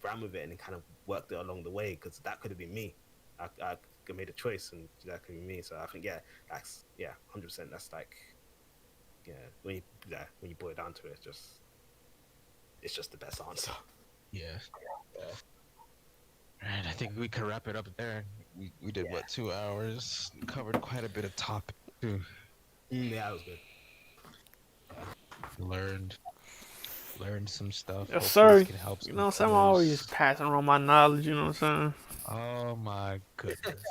ran with it and kind of worked it along the way, because that could have been me. I made a choice and that could be me. So I think that's 100%. That's like when you boil it down to it, it's just the best answer. Yeah. Right, I think we could wrap it up there. We did what, 2 hours? Covered quite a bit of topic too. Yeah, that was good. Learned some stuff. Yes, Hopefully sir. this can help You some know, I'm others. always passing around my knowledge. You know what I'm saying? Oh my goodness.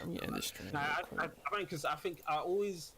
Let me end this stream. I mean, because I think I always